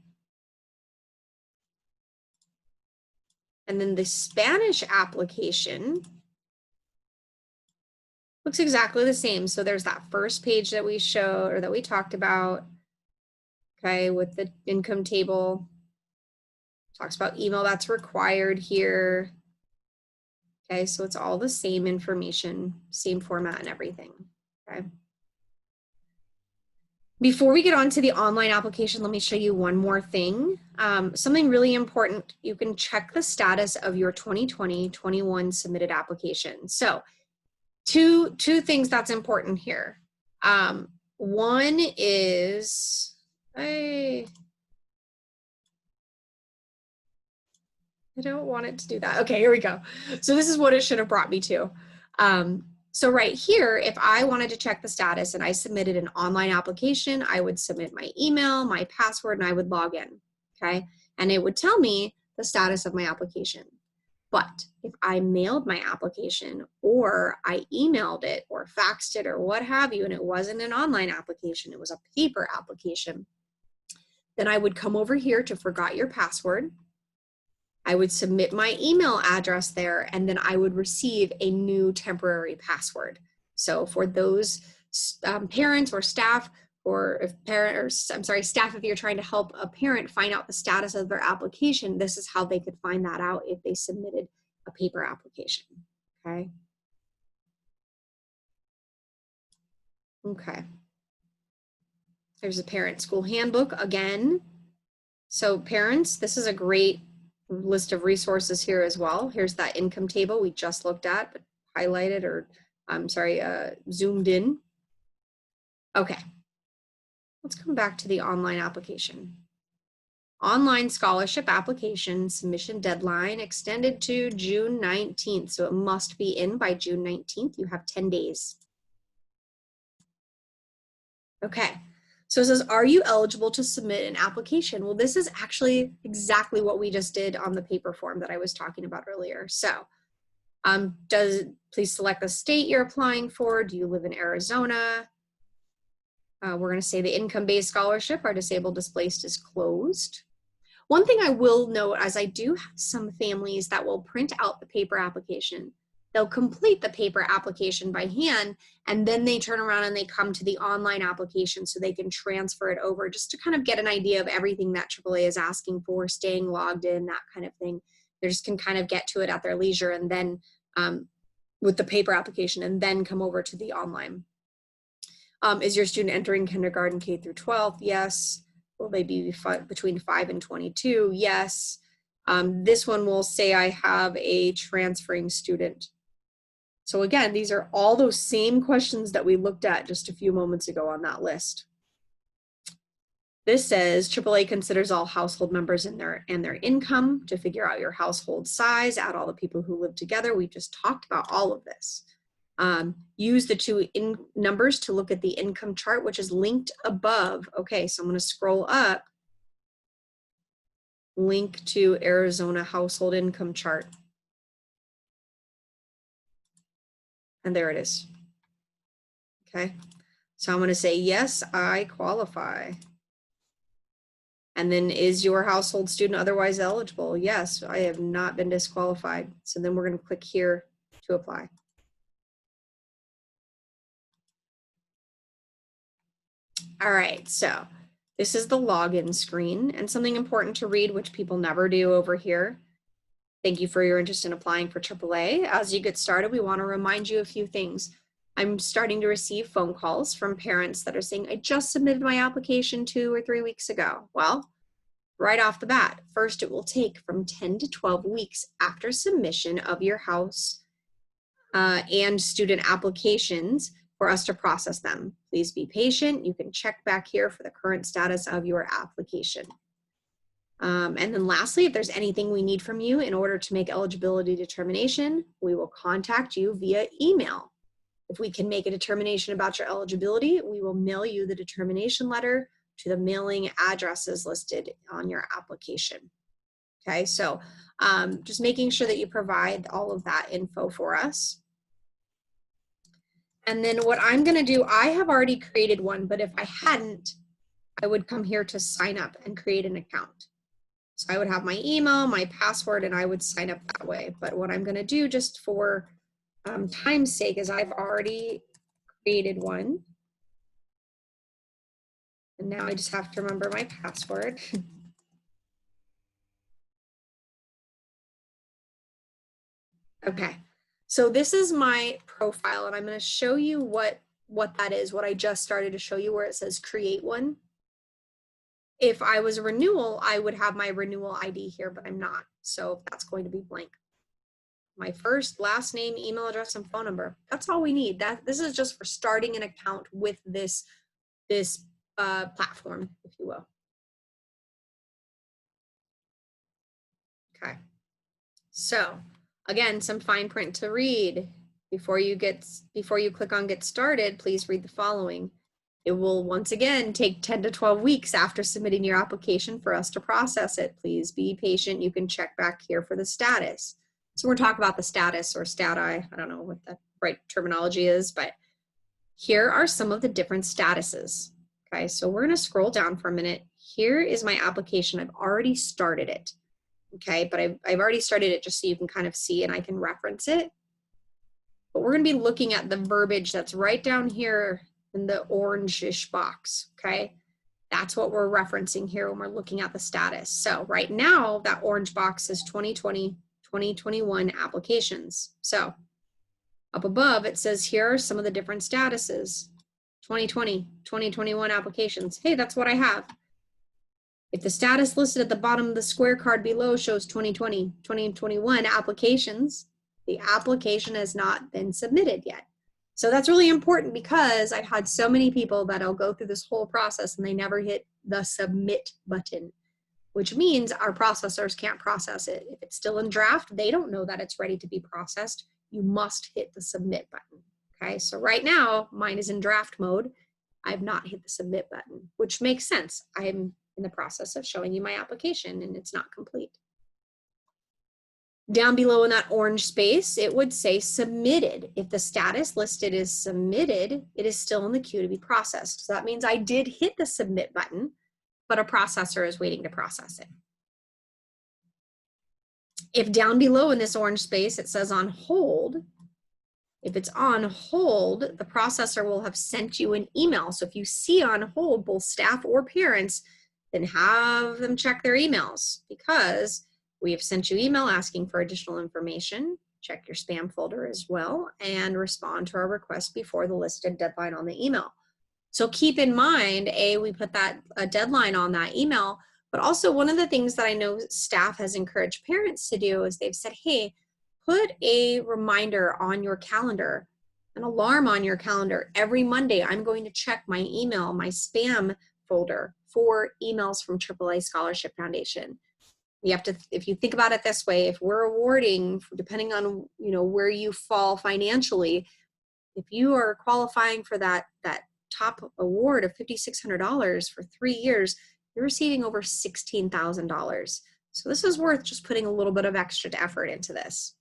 And then the Spanish application looks exactly the same. So there's that first page that we showed or that we talked about, okay, with the income table. Talks about email that's required here. Okay, so it's all the same information, same format and everything, okay? Before we get on to the online application, let me show you one more thing. Something really important, you can check the status of your 2020-21 submitted application. So two things that's important here. One is, I don't want it to do that. Okay, here we go. So this is what it should have brought me to. So right here, if I wanted to check the status and I submitted an online application, I would submit my email, my password, and I would log in, okay? And it would tell me the status of my application. But if I mailed my application or I emailed it or faxed it or what have you, and it wasn't an online application, it was a paper application, then I would come over here to forgot your password. I would submit my email address there, and then I would receive a new temporary password. So for those parents or staff, or if staff, if you're trying to help a parent find out the status of their application, this is how they could find that out if they submitted a paper application, okay? Okay. There's a parent school handbook again. So parents, this is a great list of resources here as well. Here's that income table we just looked at, but highlighted or zoomed in. Okay, let's come back to the online application. Online scholarship application submission deadline extended to June 19th. So it must be in by June 19th. You have 10 days. Okay. So it says, are you eligible to submit an application? Well, this is actually exactly what we just did on the paper form that I was talking about earlier. So please select the state you're applying for. Do you live in Arizona? We're going to say the income-based scholarship, our disabled displaced, is closed. One thing I will note, as I do have some families that will print out the paper application, they'll complete the paper application by hand, and then they turn around and they come to the online application so they can transfer it over, just to kind of get an idea of everything that AAA is asking for, staying logged in, that kind of thing. They just can kind of get to it at their leisure, and then with the paper application, and then come over to the online. Is your student entering kindergarten K through 12? Yes. Will they be between 5 and 22? Yes. This one will say I have a transferring student. So again, these are all those same questions that we looked at just a few moments ago on that list. This says AAA considers all household members and their income to figure out your household size, add all the people who live together. We just talked about all of this. Use the two numbers to look at the income chart, which is linked above. Okay, so I'm going to scroll up. Link to Arizona household income chart. And there it is. Okay, so I'm going to say, yes, I qualify. And then, is your household student otherwise eligible? Yes, I have not been disqualified. So then we're going to click here to apply. All right, so This is the login screen, and something important to read, which people never do over here. Thank you for your interest in applying for AAA. As you get started, we want to remind you a few things. I'm starting to receive phone calls from parents that are saying, I just submitted my application 2 or 3 weeks ago. Well, right off the bat, first, it will take from 10 to 12 weeks after submission of your house and student applications for us to process them. Please be patient. You can check back here for the current status of your application. And then lastly, if there's anything we need from you in order to make eligibility determination, we will contact you via email. If we can make a determination about your eligibility, we will mail you the determination letter to the mailing addresses listed on your application. Okay, so just making sure that you provide all of that info for us. And then what I'm going to do, I have already created one, but if I hadn't, I would come here to sign up and create an account. So I would have my email, my password, and I would sign up that way. But what I'm going to do just for time's sake is I've already created one. And now I just have to remember my password. Okay, so this is my profile, and I'm going to show you what that is, what I just started to show you, where it says create one. If I was a renewal, I would have my renewal ID here, but I'm not. So that's going to be blank. My first, last name, email address, and phone number. That's all we need. This is just for starting an account with this platform, if you will. Okay. So again, some fine print to read. Before you click on get started, please read the following. It will once again take 10 to 12 weeks after submitting your application for us to process it. Please be patient. You can check back here for the status. So we're talking about the status or stati. I don't know what the right terminology is, but here are some of the different statuses. Okay, so we're going to scroll down for a minute. Here is my application. I've already started it. Okay, but I've already started it just so you can kind of see and I can reference it. But we're going to be looking at the verbiage that's right down here in the orange-ish box, okay? That's what we're referencing here when we're looking at the status. So right now, that orange box is 2020, 2021 applications. So up above, it says here are some of the different statuses. 2020, 2021 applications. Hey, that's what I have. If the status listed at the bottom of the square card below shows 2020, 2021 applications, the application has not been submitted yet. So that's really important because I've had so many people that'll go through this whole process and they never hit the submit button, which means our processors can't process it. If it's still in draft, they don't know that it's ready to be processed. You must hit the submit button. Okay, so right now mine is in draft mode. I've not hit the submit button, which makes sense. I am in the process of showing you my application and it's not complete. Down below in that orange space, it would say submitted. If the status listed is submitted, it is still in the queue to be processed. So that means I did hit the submit button, but a processor is waiting to process it. If down below in this orange space, it says on hold, if it's on hold, the processor will have sent you an email. So if you see on hold, both staff or parents, then have them check their emails because we have sent you email asking for additional information. Check your spam folder as well and respond to our request before the listed deadline on the email. So keep in mind, we put that a deadline on that email, but also one of the things that I know staff has encouraged parents to do is they've said, hey, put a reminder on your calendar, an alarm on your calendar. Every Monday, I'm going to check my email, my spam folder for emails from AAA Scholarship Foundation. You have to, if you think about it this way, if we're awarding, depending on where you fall financially, if you are qualifying for that top award of $5,600 for 3 years, you're receiving over $16,000. So this is worth just putting a little bit of extra effort into this.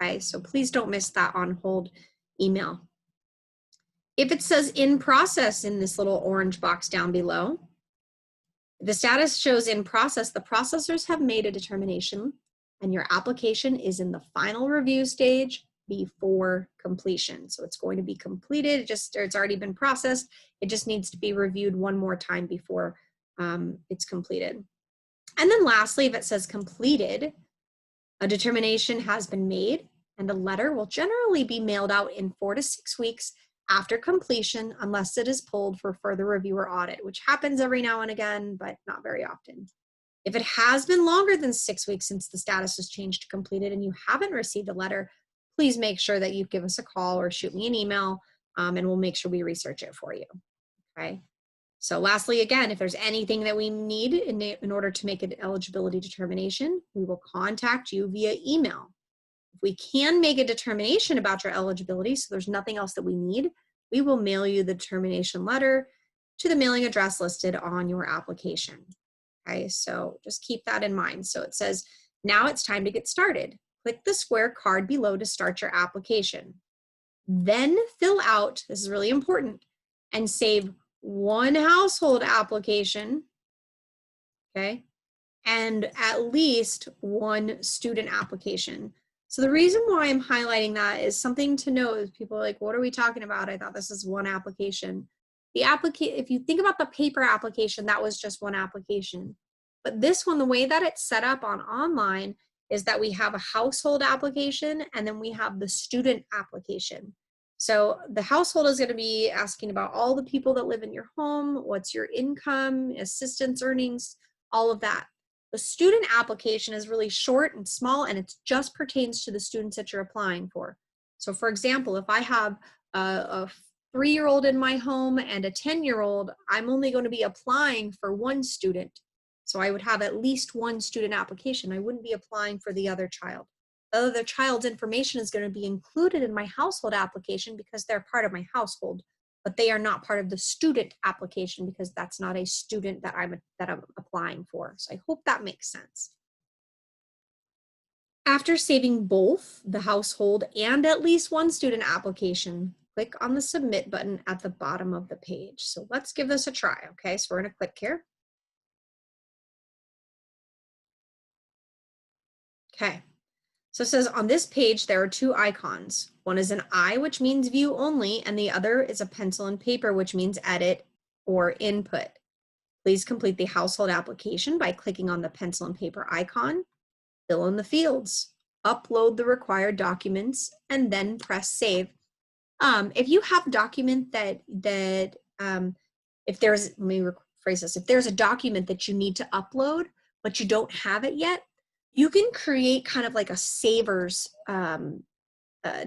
Okay, so please don't miss that on hold email. If it says in process in this little orange box down below, the status shows in process, the processors have made a determination and your application is in the final review stage before completion. So it's going to be completed, it's already been processed. It just needs to be reviewed one more time before it's completed. And then lastly, if it says completed, a determination has been made, and a letter will generally be mailed out in 4 to 6 weeks after completion, unless it is pulled for further review or audit, which happens every now and again, but not very often. If it has been longer than 6 weeks since the status was changed to completed and you haven't received a letter, please make sure that you give us a call or shoot me an email, and we'll make sure we research it for you. Okay. So lastly, again, if there's anything that we need in order to make an eligibility determination, we will contact you via email. If we can make a determination about your eligibility, so there's nothing else that we need, we will mail you the determination letter to the mailing address listed on your application. Okay, so just keep that in mind. So it says, now it's time to get started. Click the square card below to start your application. Then fill out, this is really important, and save one household application, okay, and at least one student application. So the reason why I'm highlighting that is something to know is people are like, what are we talking about? I thought this is one application. If you think about the paper application, that was just one application. But this one, the way that it's set up on online is that we have a household application and then we have the student application. So the household is going to be asking about all the people that live in your home, what's your income, assistance earnings, all of that. The student application is really short and small, and it just pertains to the students that you're applying for. So for example, if I have a 3-year-old in my home and a 10-year-old, I'm only going to be applying for one student. So I would have at least one student application. I wouldn't be applying for the other child. The other child's information is going to be included in my household application because they're part of my household, but they are not part of the student application because that's not a student that I'm applying for. So I hope that makes sense. After saving both the household and at least one student application, click on the submit button at the bottom of the page. So let's give this a try. Okay, so we're going to click here. Okay. So it says on this page, there are 2 icons. One is an eye, which means view only, and the other is a pencil and paper, which means edit or input. Please complete the household application by clicking on the pencil and paper icon, fill in the fields, upload the required documents, and then press save. If you have a document if there's, let me rephrase this, if there's a document that you need to upload, but you don't have it yet, you can create kind of like a savers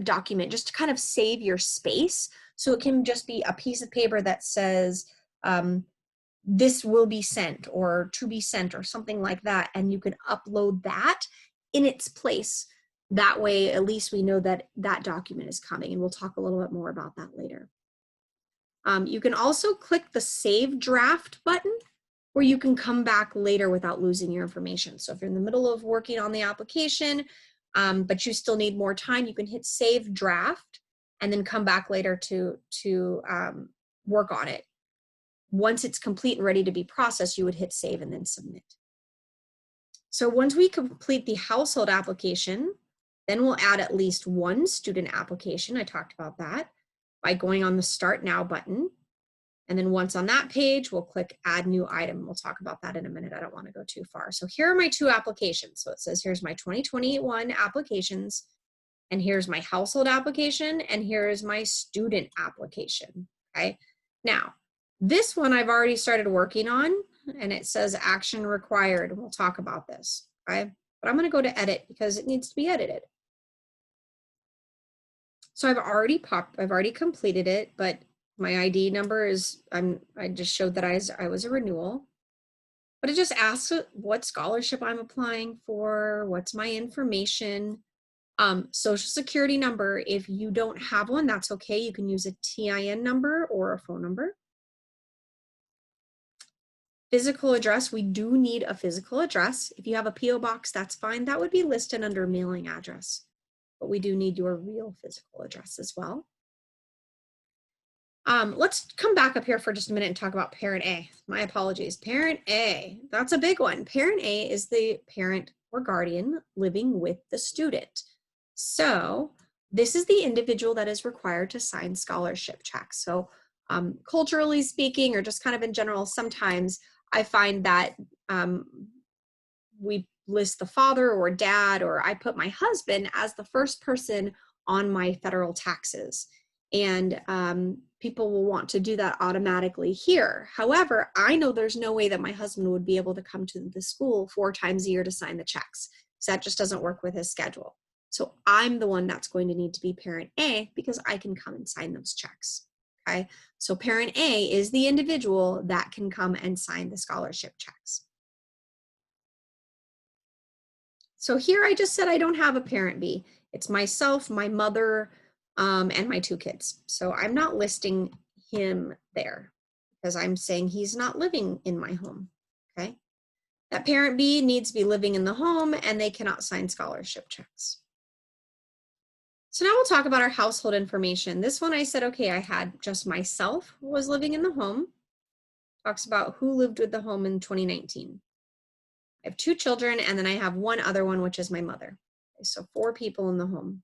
document just to kind of save your space. So it can just be a piece of paper that says, this will be sent or to be sent or something like that. And you can upload that in its place. That way, at least we know that that document is coming, and we'll talk a little bit more about that later. You can also click the Save Draft button, where you can come back later without losing your information. So if you're in the middle of working on the application, but you still need more time, you can hit Save Draft and then come back later to work on it. Once it's complete and ready to be processed, you would hit Save and then Submit. So once we complete the household application, then we'll add at least one student application. I talked about that by going on the Start Now button. And then once on that page, we'll click Add New Item. We'll talk about that in a minute. I don't want to go too far. So here are my 2 applications. So it says, here's my 2021 applications, and here's my household application, and here is my student application, okay? Now, this one I've already started working on, and it says action required. We'll talk about this, okay? But I'm going to go to edit because it needs to be edited. So I've already completed it, but my ID number is, I just showed that I was a renewal, but it just asks what scholarship I'm applying for, what's my information, social security number. If you don't have one, that's okay. You can use a TIN number or a phone number. Physical address, we do need a physical address. If you have a PO box, that's fine. That would be listed under mailing address, but we do need your real physical address as well. Let's come back up here for just a minute and talk about Parent A. My apologies. Parent A, that's a big one. Parent A is the parent or guardian living with the student. So this is the individual that is required to sign scholarship checks. So culturally speaking, or just kind of in general, sometimes I find that we list the father or dad, or I put my husband as the first person on my federal taxes. And people will want to do that automatically here. However, I know there's no way that my husband would be able to come to the school 4 times a year to sign the checks. So that just doesn't work with his schedule. So I'm the one that's going to need to be parent A because I can come and sign those checks. Okay, so parent A is the individual that can come and sign the scholarship checks. So here I just said I don't have a parent B. It's myself, my mother, and my 2 kids. So I'm not listing him there because I'm saying he's not living in my home, okay? That parent B needs to be living in the home and they cannot sign scholarship checks. So now we'll talk about our household information. This one I said, okay, I had just myself was living in the home. Talks about who lived with the home in 2019. I have 2 children, and then I have one other one, which is my mother. Okay, so 4 people in the home.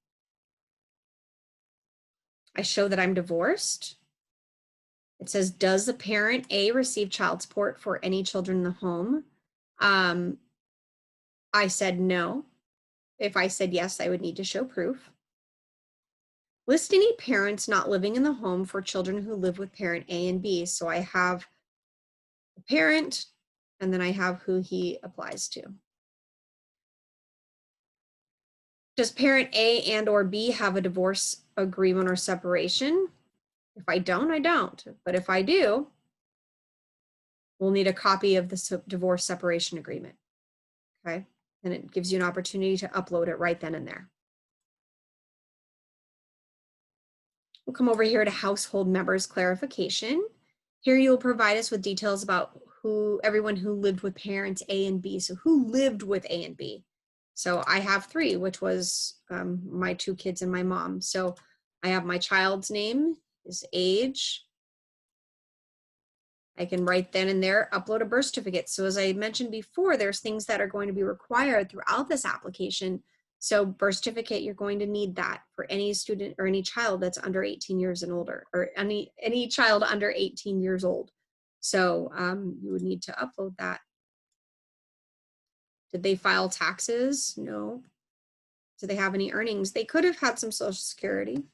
I show that I'm divorced. It says, does the parent A receive child support for any children in the home? I said no. If I said yes, I would need to show proof. List any parents not living in the home for children who live with parent A and B. So I have the parent, and then I have who he applies to. Does parent A and or B have a divorce agreement or separation? If I don't, I don't. But if I do, we'll need a copy of the divorce separation agreement. Okay, and it gives you an opportunity to upload it right then and there. We'll come over here to household members clarification. Here you'll provide us with details about everyone who lived with parents A and B. So who lived with A and B? So I have 3, which was my 2 kids and my mom. So I have my child's name, his age. I can write then and there, upload a birth certificate. So as I mentioned before, there's things that are going to be required throughout this application. So birth certificate, you're going to need that for any student or any child that's under 18 years and older, or any child under 18 years old. So you would need to upload that. Did they file taxes? No. Do they have any earnings? They could have had some Social Security.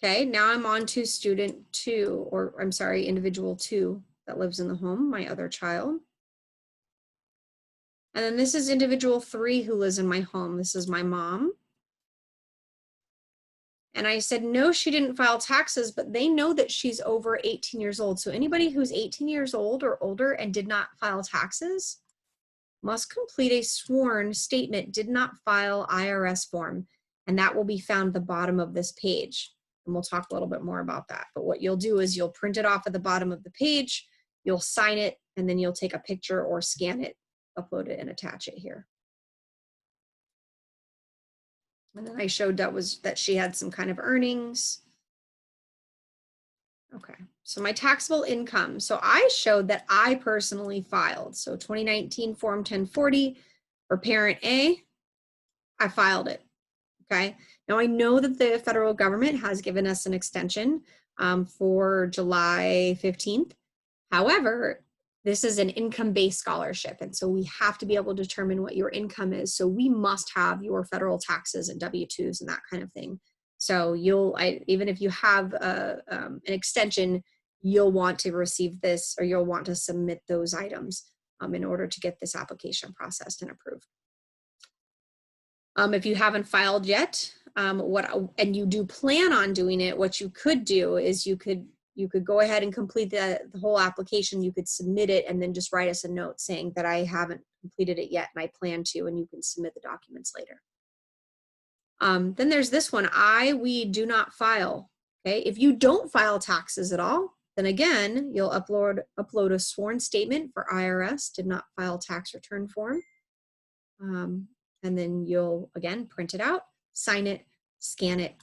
Okay, now I'm on to student 2, or I'm sorry, individual 2 that lives in the home, my other child. And then this is individual 3 who lives in my home. This is my mom. And I said, no, she didn't file taxes, but they know that she's over 18 years old. So anybody who's 18 years old or older and did not file taxes must complete a sworn statement, did not file IRS form. And that will be found at the bottom of this page. And we'll talk a little bit more about that. But what you'll do is you'll print it off at the bottom of the page, you'll sign it, and then you'll take a picture or scan it, upload it, and attach it here. And then I showed that she had some kind of earnings. Okay, so my taxable income. So I showed that I personally filed. So 2019 Form 1040 for parent A, I filed it. Okay, now I know that the federal government has given us an extension for July 15th. However, this is an income-based scholarship, and so we have to be able to determine what your income is. So we must have your federal taxes and W-2s and that kind of thing. So even if you have an extension, you'll want to receive this, or you'll want to submit those items in order to get this application processed and approved. If you haven't filed yet, and you do plan on doing it, what you could do is you could go ahead and complete the whole application. You could submit it and then just write us a note saying that I haven't completed it yet and I plan to, and you can submit the documents later. Then there's this one, we do not file. Okay, if you don't file taxes at all, then again, you'll upload a sworn statement for IRS, did not file tax return form. And then you'll, again, print it out, sign it, scan it,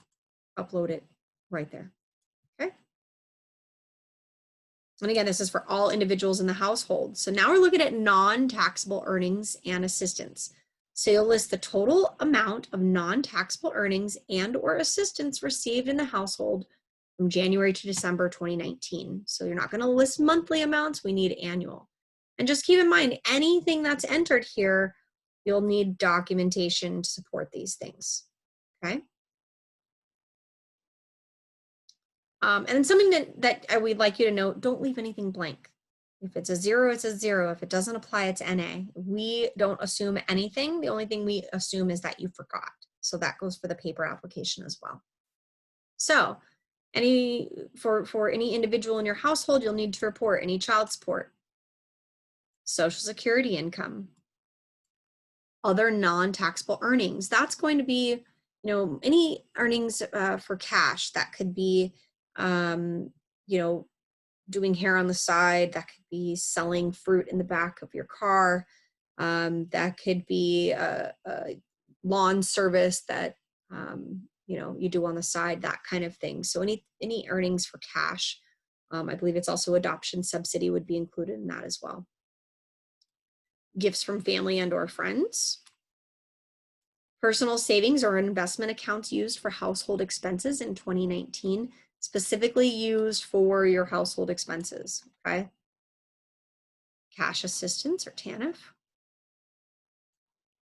upload it right there, okay? And again, this is for all individuals in the household. So now we're looking at non-taxable earnings and assistance. So you'll list the total amount of non-taxable earnings and or assistance received in the household from January to December 2019. So you're not going to list monthly amounts, we need annual. And just keep in mind, anything that's entered here, you'll need documentation to support these things, okay? And then something that I would like you to note, don't leave anything blank. If it's a zero, it's a zero. If it doesn't apply, it's NA. We don't assume anything. The only thing we assume is that you forgot. So that goes for the paper application as well. So for any individual in your household, you'll need to report any child support, Social Security income, other non-taxable earnings. That's going to be, any earnings for cash. That could be, doing hair on the side. That could be selling fruit in the back of your car. That could be a lawn service that, you do on the side, that kind of thing. So any earnings for cash. I believe it's also adoption subsidy would be included in that as well. Gifts from family and or friends. Personal savings or investment accounts used for household expenses in 2019, specifically used for your household expenses, okay? Cash assistance or TANF.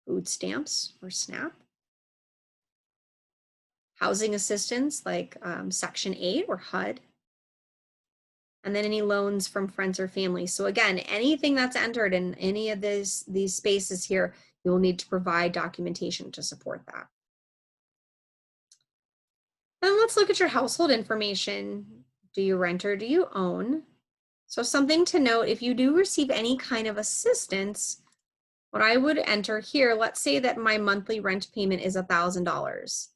Food stamps or SNAP. Housing assistance like Section 8 or HUD. And then any loans from friends or family. So again, anything that's entered in any of these spaces here, you will need to provide documentation to support that. Then let's look at your household information. Do you rent or do you own? So something to note, if you do receive any kind of assistance, what I would enter here, let's say that my monthly rent payment is $1,000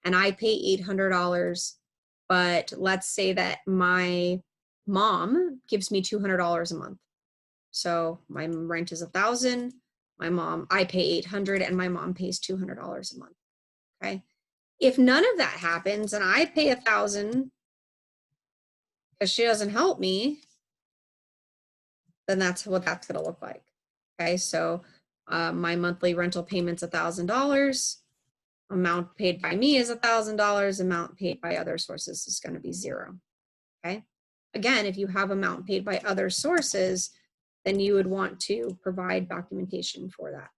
and I pay $800, but let's say that my mom gives me $200 a month. So my rent is $1,000, I pay $800 and my mom pays $200 a month, okay? If none of that happens and I pay $1,000 because she doesn't help me, then that's what that's gonna look like, okay? So my monthly rental payment's $1,000, amount paid by me is $1,000, amount paid by other sources is gonna be $0, okay? Again, if you have amount paid by other sources, then you would want to provide documentation for that.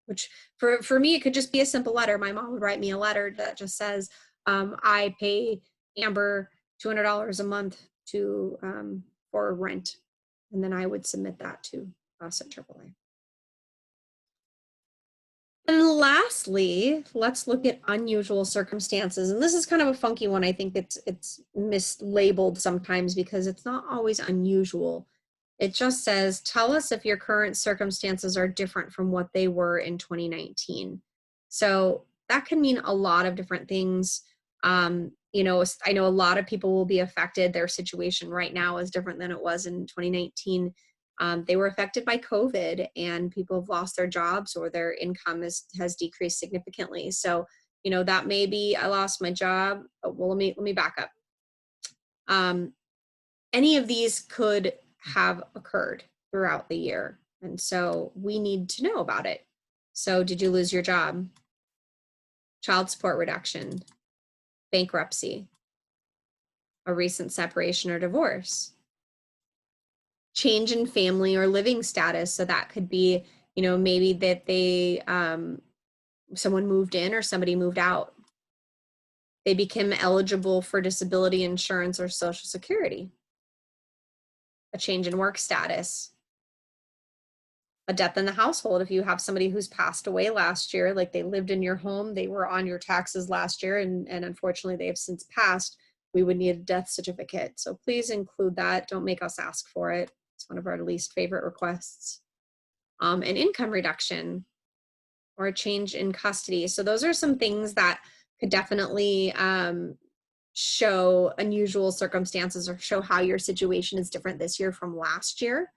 Which for me, it could just be a simple letter. My mom would write me a letter that just says, I pay Amber $200 a month for rent. And then I would submit that to us at AAA. And lastly, let's look at unusual circumstances. And this is kind of a funky one. I think it's mislabeled sometimes because it's not always unusual. It just says, tell us if your current circumstances are different from what they were in 2019. So that can mean a lot of different things. I know a lot of people will be affected. Their situation right now is different than it was in 2019. They were affected by COVID and people have lost their jobs or their income has decreased significantly. So, that may be, I lost my job. Well, let me back up. Any of these could have occurred throughout the year. And so we need to know about it. So did you lose your job? Child support reduction, bankruptcy, a recent separation or divorce, change in family or living status. So that could be, maybe that they, someone moved in or somebody moved out. They became eligible for disability insurance or Social Security. A change in work status, a death in the household. If you have somebody who's passed away last year, like they lived in your home, they were on your taxes last year, and unfortunately they have since passed, we would need a death certificate. So please include that. Don't make us ask for it. It's one of our least favorite requests. An income reduction or a change in custody. So those are some things that could definitely show unusual circumstances or show how your situation is different this year from last year.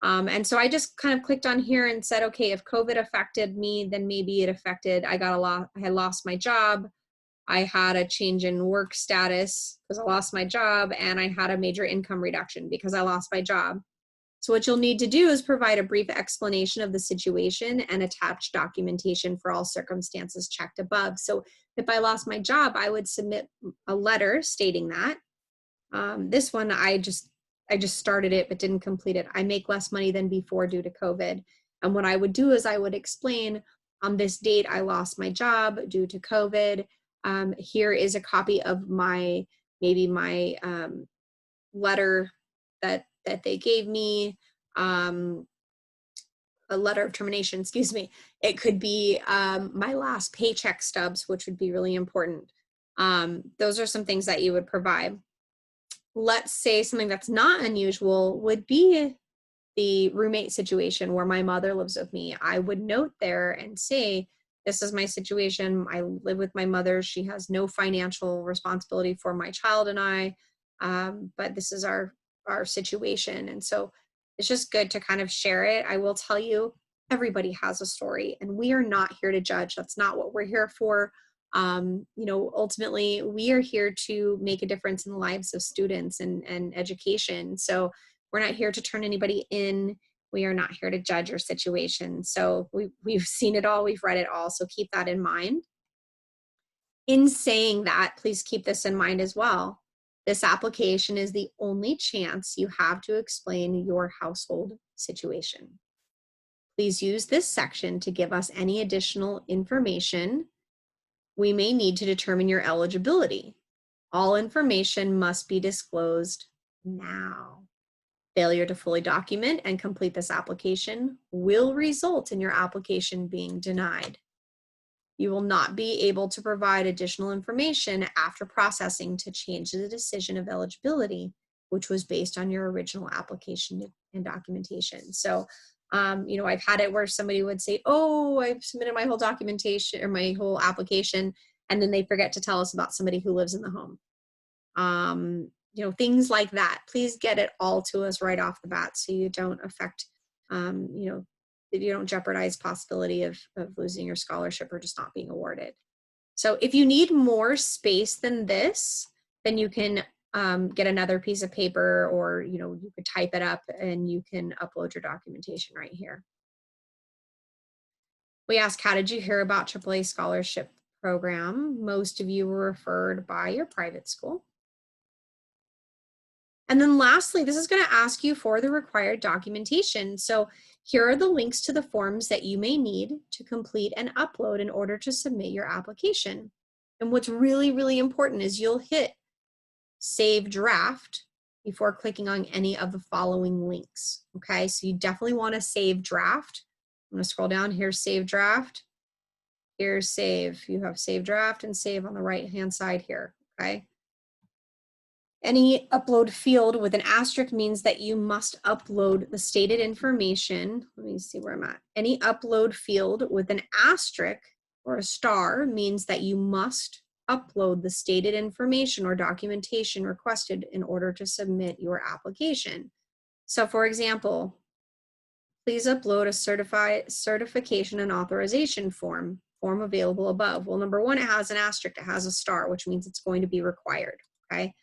And so I just kind of clicked on here and said, okay, if COVID affected me, then maybe it affected, I had lost my job. I had a change in work status because I lost my job, and I had a major income reduction because I lost my job. So what you'll need to do is provide a brief explanation of the situation and attach documentation for all circumstances checked above. So if I lost my job, I would submit a letter stating that. This one, I I just started it but didn't complete it. I make less money than before due to COVID. And what I would do is I would explain, on this date, I lost my job due to COVID. Here is a copy of maybe my letter that they gave me, a letter of termination, excuse me. It could be my last paycheck stubs, which would be really important. Those are some things that you would provide. Let's say something that's not unusual would be the roommate situation where my mother lives with me. I would note there and say, this is my situation. I live with my mother. She has no financial responsibility for my child and I, but this is our situation. And so it's just good to kind of share it. I will tell you, everybody has a story, and we are not here to judge. That's not what we're here for. Ultimately, we are here to make a difference in the lives of students and education. So we're not here to turn anybody in. We are not here to judge your situation. So we've seen it all, we've read it all. So keep that in mind. In saying that, please keep this in mind as well. This application is the only chance you have to explain your household situation. Please use this section to give us any additional information we may need to determine your eligibility. All information must be disclosed now. Failure to fully document and complete this application will result in your application being denied. You will not be able to provide additional information after processing to change the decision of eligibility, which was based on your original application and documentation. So, I've had it where somebody would say, oh, I've submitted my whole documentation or my whole application, and then they forget to tell us about somebody who lives in the home. Things like that. Please get it all to us right off the bat so you don't affect, you don't jeopardize possibility of losing your scholarship or just not being awarded. So if you need more space than this, then you can get another piece of paper, or you could type it up and you can upload your documentation right here. We ask, how did you hear about AAA scholarship program? Most of you were referred by your private school. And then lastly, this is going to ask you for the required documentation. So here are the links to the forms that you may need to complete and upload in order to submit your application. And what's really, really important is you'll hit Save Draft before clicking on any of the following links. Okay, so you definitely want to save draft. I'm going to scroll down. Here's Save Draft. Here's Save. You have Save Draft and Save on the right-hand side here. Okay. Any upload field with an asterisk means that you must upload the stated information. Let me see where I'm at. Any upload field with an asterisk or a star means that you must upload the stated information or documentation requested in order to submit your application. So for example, please upload a certification and authorization form available above. Well, number one, it has an asterisk, it has a star, which means it's going to be required, okay?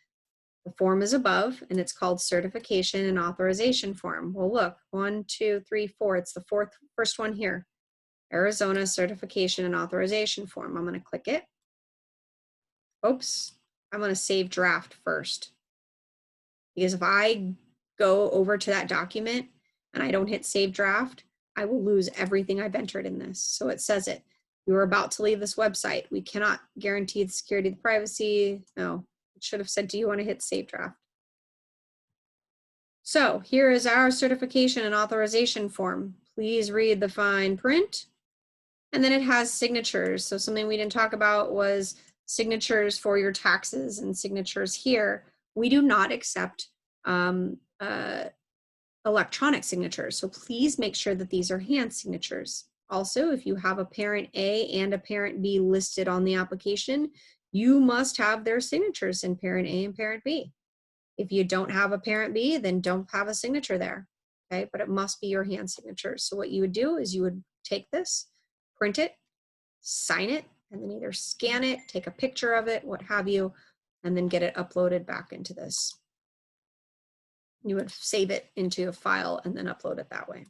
The form is above, and it's called certification and authorization form. Well, look, 1, 2, 3, 4. It's the first one here. Arizona certification and authorization form. I'm going to click it. Oops, I'm going to save draft first. Because if I go over to that document and I don't hit save draft, I will lose everything I've entered in this. So it says it. You are about to leave this website. We cannot guarantee the security, the privacy. No. Should have said, do you want to hit save draft? So here is our certification and authorization form. Please read the fine print. And then it has signatures. So something we didn't talk about was signatures for your taxes and signatures here. We do not accept electronic signatures. So please make sure that these are hand signatures. Also, if you have a parent A and a parent B listed on the application, you must have their signatures in parent A and parent B. If you don't have a parent B, then don't have a signature there, okay? But it must be your hand signature. So what you would do is you would take this, print it, sign it, and then either scan it, take a picture of it, what have you, and then get it uploaded back into this. You would save it into a file and then upload it that way.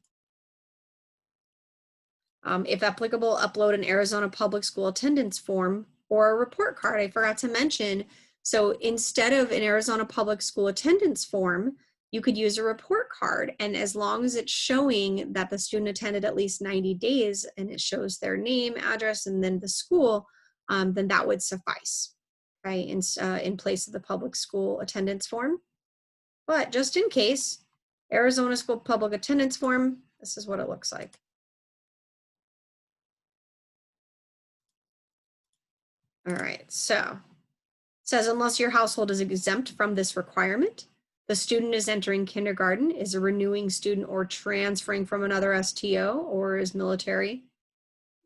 If applicable, upload an Arizona public school attendance form or a report card. I forgot to mention, so instead of an Arizona public school attendance form, You could use a report card, and as long as it's showing that the student attended at least 90 days and it shows their name, address, and then the school, then that would suffice, okay, in place of the public school attendance form. But just in case, Arizona School Public Attendance Form, this is what it looks like. All right, so it says unless your household is exempt from this requirement, the student is entering kindergarten, is a renewing student, or transferring from another STO, or is military.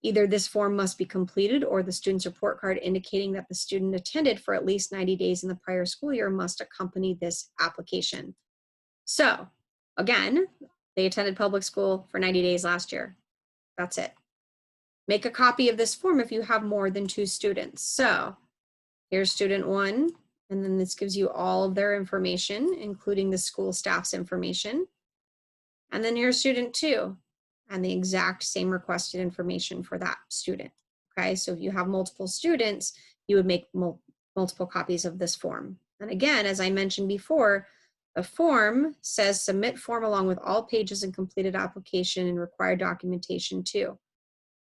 Either this form must be completed or the student's report card indicating that the student attended for at least 90 days in the prior school year must accompany this application. So again, they attended public school for 90 days last year. That's it. Make a copy of this form if you have more than 2 students. So here's student 1, and then this gives you all of their information, including the school staff's information. And then here's student 2, and the exact same requested information for that student. Okay, so if you have multiple students, you would make multiple copies of this form. And again, as I mentioned before, the form says submit form along with all pages and completed application and required documentation too.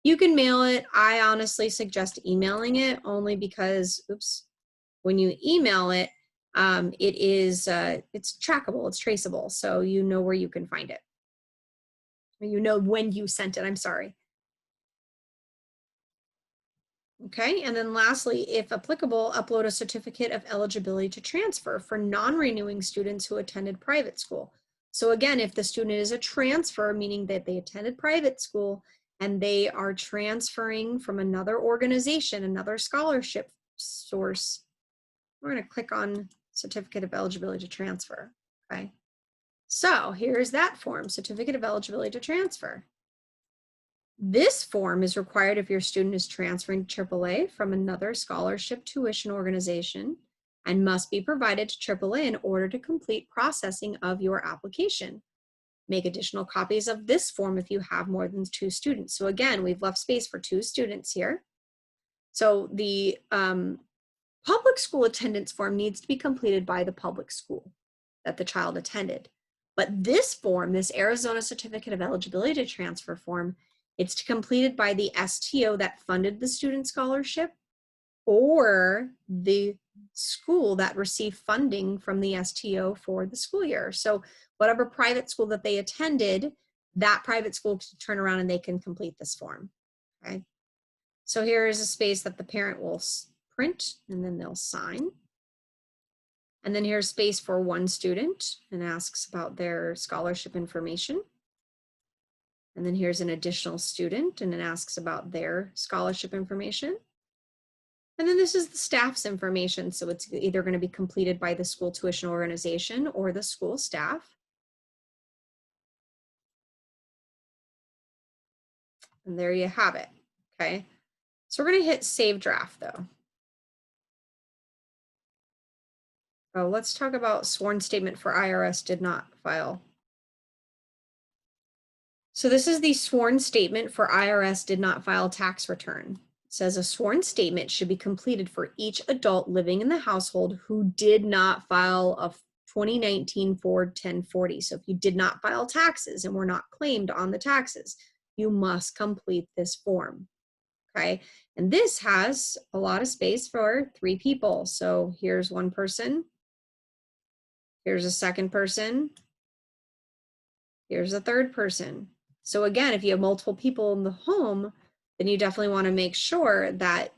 You can mail it. I honestly suggest emailing it only because, oops, when you email it, it's trackable, it's traceable, so you know where you can find it. You know when you sent it, I'm sorry. Okay, and then lastly, if applicable, upload a certificate of eligibility to transfer for non-renewing students who attended private school. So again, if the student is a transfer, meaning that they attended private school and they are transferring from another organization, another scholarship source, we're going to click on certificate of eligibility to transfer. Okay, so here's that form, certificate of eligibility to transfer. This form is required if your student is transferring to AAA from another scholarship tuition organization and must be provided to AAA in order to complete processing of your application. Make additional copies of this form if you have more than 2 students. So again, we've left space for 2 students here. So the public school attendance form needs to be completed by the public school that the child attended. But this form, this Arizona Certificate of Eligibility to Transfer form, it's completed by the STO that funded the student scholarship or the school that received funding from the STO for the school year. So whatever private school that they attended, that private school can turn around and they can complete this form. Okay. So here is a space that the parent will print and then they'll sign. And then here's space for 1 student and asks about their scholarship information. And then here's an additional student and it asks about their scholarship information. And then this is the staff's information. So it's either going to be completed by the school tuition organization or the school staff. And there you have it. Okay. So we're going to hit save draft though. Oh, let's talk about sworn statement for IRS did not file. So this is the sworn statement for IRS did not file tax return. It says a sworn statement should be completed for each adult living in the household who did not file a 2019 Form 1040. So if you did not file taxes and were not claimed on the taxes, you must complete this form. Okay, and this has a lot of space for 3 people. So here's 1 person. Here's a 2nd person. Here's a 3rd person. So again, if you have multiple people in the home, then you definitely want to make sure that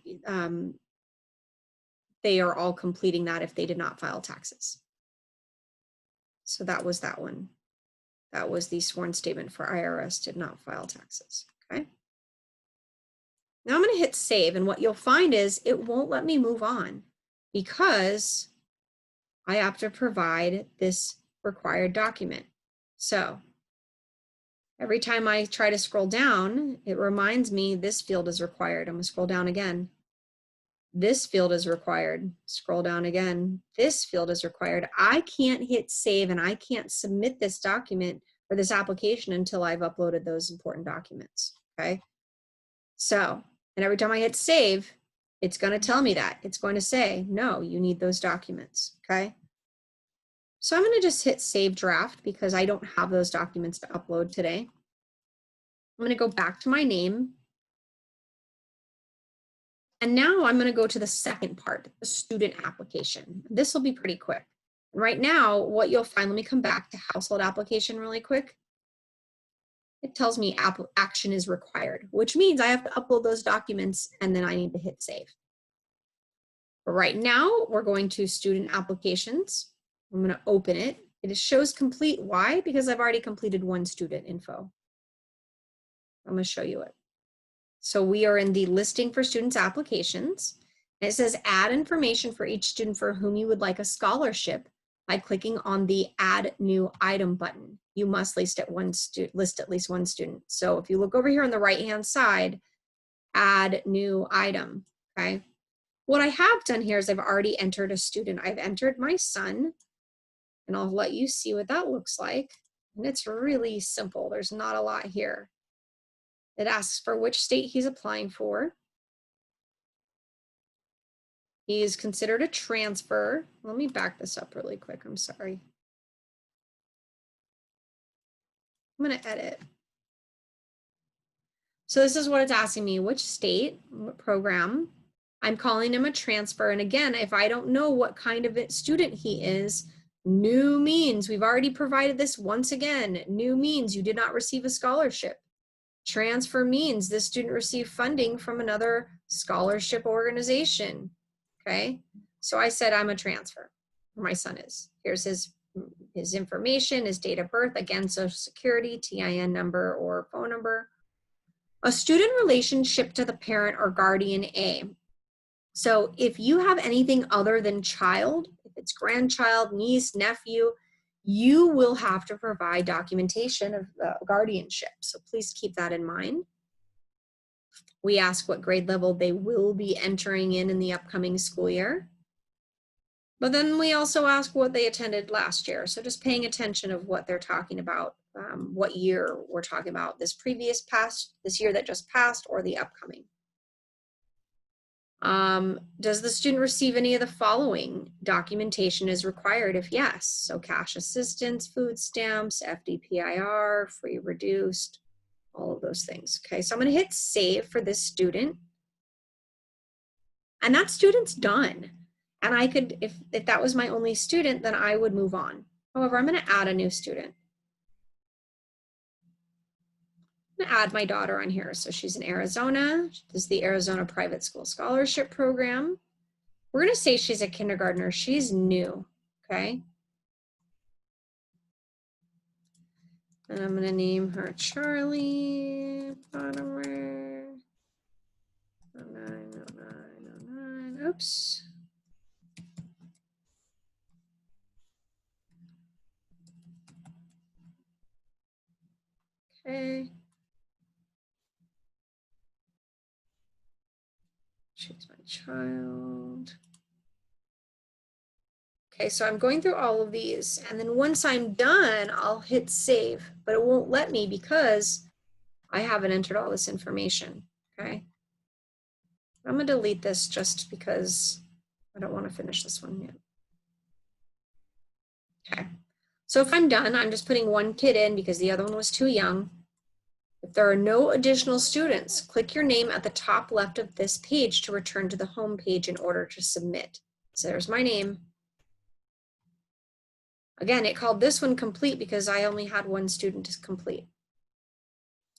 they are all completing that if they did not file taxes. So that was that one. That was the sworn statement for IRS did not file taxes. Okay. Now I'm going to hit save, and what you'll find is it won't let me move on because I have to provide this required document. So every time I try to scroll down, it reminds me this field is required. I'm going to scroll down again. This field is required. Scroll down again. This field is required. I can't hit save and I can't submit this document or this application until I've uploaded those important documents. Okay. So, and every time I hit save, it's going to tell me that. It's going to say, no, you need those documents. Okay. So I'm going to just hit save draft because I don't have those documents to upload today. I'm going to go back to my name. And now I'm going to go to the second part, the student application. This will be pretty quick. Right now, what you'll find, let me come back to household application really quick. It tells me action is required, which means I have to upload those documents and then I need to hit save. But right now, we're going to student applications. I'm going to open it. It shows complete. Why? Because I've already completed one student info. I'm going to show you it. So we are in the listing for students applications. And it says add information for each student for whom you would like a scholarship by clicking on the add new item button. You must list at least one student. So if you look over here on the right-hand side, add new item, okay? What I have done here is I've already entered a student. I've entered my son, and I'll let you see what that looks like. And it's really simple. There's not a lot here. It asks for which state he's applying for. He is considered a transfer. Let me back this up really quick. I'm sorry. I'm going to edit. So this is what it's asking me, which state, what program. I'm calling him a transfer. And again, if I don't know what kind of student he is, new means we've already provided this once again. New means you did not receive a scholarship. Transfer means this student received funding from another scholarship organization. Okay, so I said I'm a transfer, or my son is. Here's his information, his date of birth, again, social security, TIN number or phone number. A student relationship to the parent or guardian A. So if you have anything other than child, if it's grandchild, niece, nephew, you will have to provide documentation of guardianship. So please keep that in mind. We ask what grade level they will be entering in the upcoming school year. But then we also ask what they attended last year. So just paying attention of what they're talking about, what year we're talking about, this year that just passed or the upcoming. Does the student receive any of the following? Documentation is required if yes. So cash assistance, food stamps, FDPIR, free reduced, all of those things. Okay, so I'm going to hit save for this student. And that student's done. And I could, if that was my only student, then I would move on. However, I'm going to add a new student. I'm going to add my daughter on here. So she's in Arizona. This is the Arizona Private School Scholarship Program. We're going to say she's a kindergartner. She's new, okay? And I'm going to name her Charlie Potimer. 090909. Oops. Okay. Choose my child. Okay, so I'm going through all of these, and then once I'm done, I'll hit save, but it won't let me because I haven't entered all this information, okay? I'm gonna delete this just because I don't want to finish this one yet. Okay, so if I'm done, I'm just putting one kid in because the other one was too young. If there are no additional students, click your name at the top left of this page to return to the home page in order to submit. So there's my name. Again, it called this one complete because I only had one student to complete.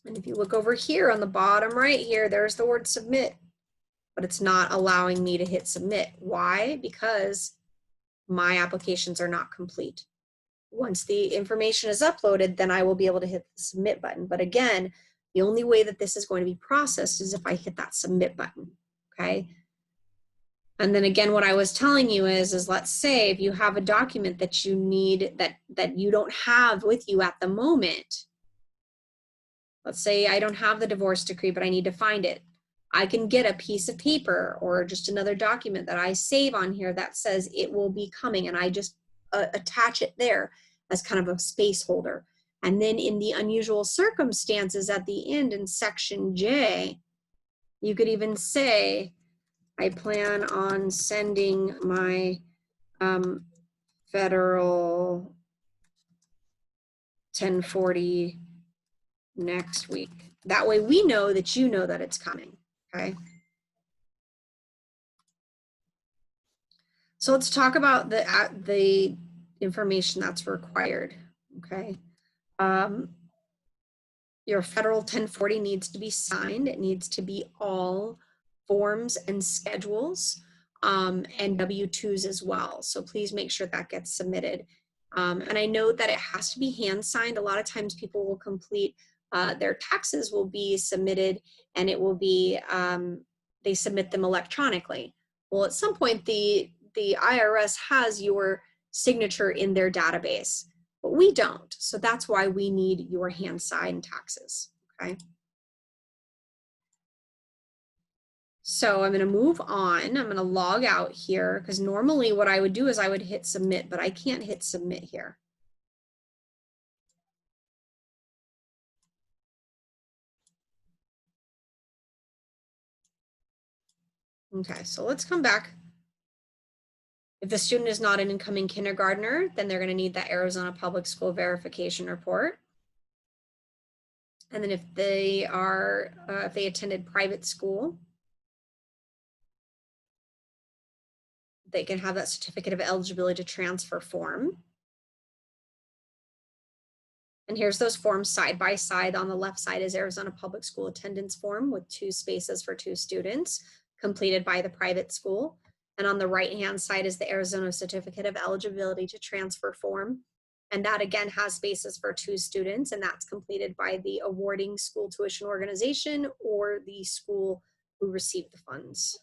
And if you look over here on the bottom right here, there's the word submit, but it's not allowing me to hit submit. Why? Because my applications are not complete. Once the information is uploaded, then I will be able to hit the submit button. But again, the only way that this is going to be processed is if I hit that submit button, okay? And then again, what I was telling you is let's say if you have a document that you need that you don't have with you at the moment. Let's say I don't have the divorce decree, but I need to find it. I can get a piece of paper or just another document that I save on here that says it will be coming, and I just attach it there as kind of a space holder. And then in the unusual circumstances at the end in section J, you could even say, I plan on sending my federal 1040 next week. That way we know that you know that it's coming, okay? So let's talk about the information that's required, okay? Your federal 1040 needs to be signed. It needs to be all forms and schedules, and W-2s as well. So please make sure that gets submitted. And I know that it has to be hand signed. A lot of times people will complete, their taxes will be submitted, and it will be, they submit them electronically. Well, at some point, the IRS has your signature in their database, but we don't. So that's why we need your hand signed taxes, okay? So I'm gonna move on. I'm gonna log out here, because normally what I would do is I would hit submit, but I can't hit submit here. Okay, so let's come back. If the student is not an incoming kindergartner, then they're gonna need that Arizona Public School verification report. And then if they are, if they attended private school, they can have that certificate of eligibility to transfer form. And here's those forms side by side. On the left side is Arizona Public School attendance form with 2 spaces for 2 students, completed by the private school. And on the right-hand side is the Arizona Certificate of Eligibility to Transfer form. And that again has spaces for 2 students, and that's completed by the awarding school tuition organization or the school who received the funds.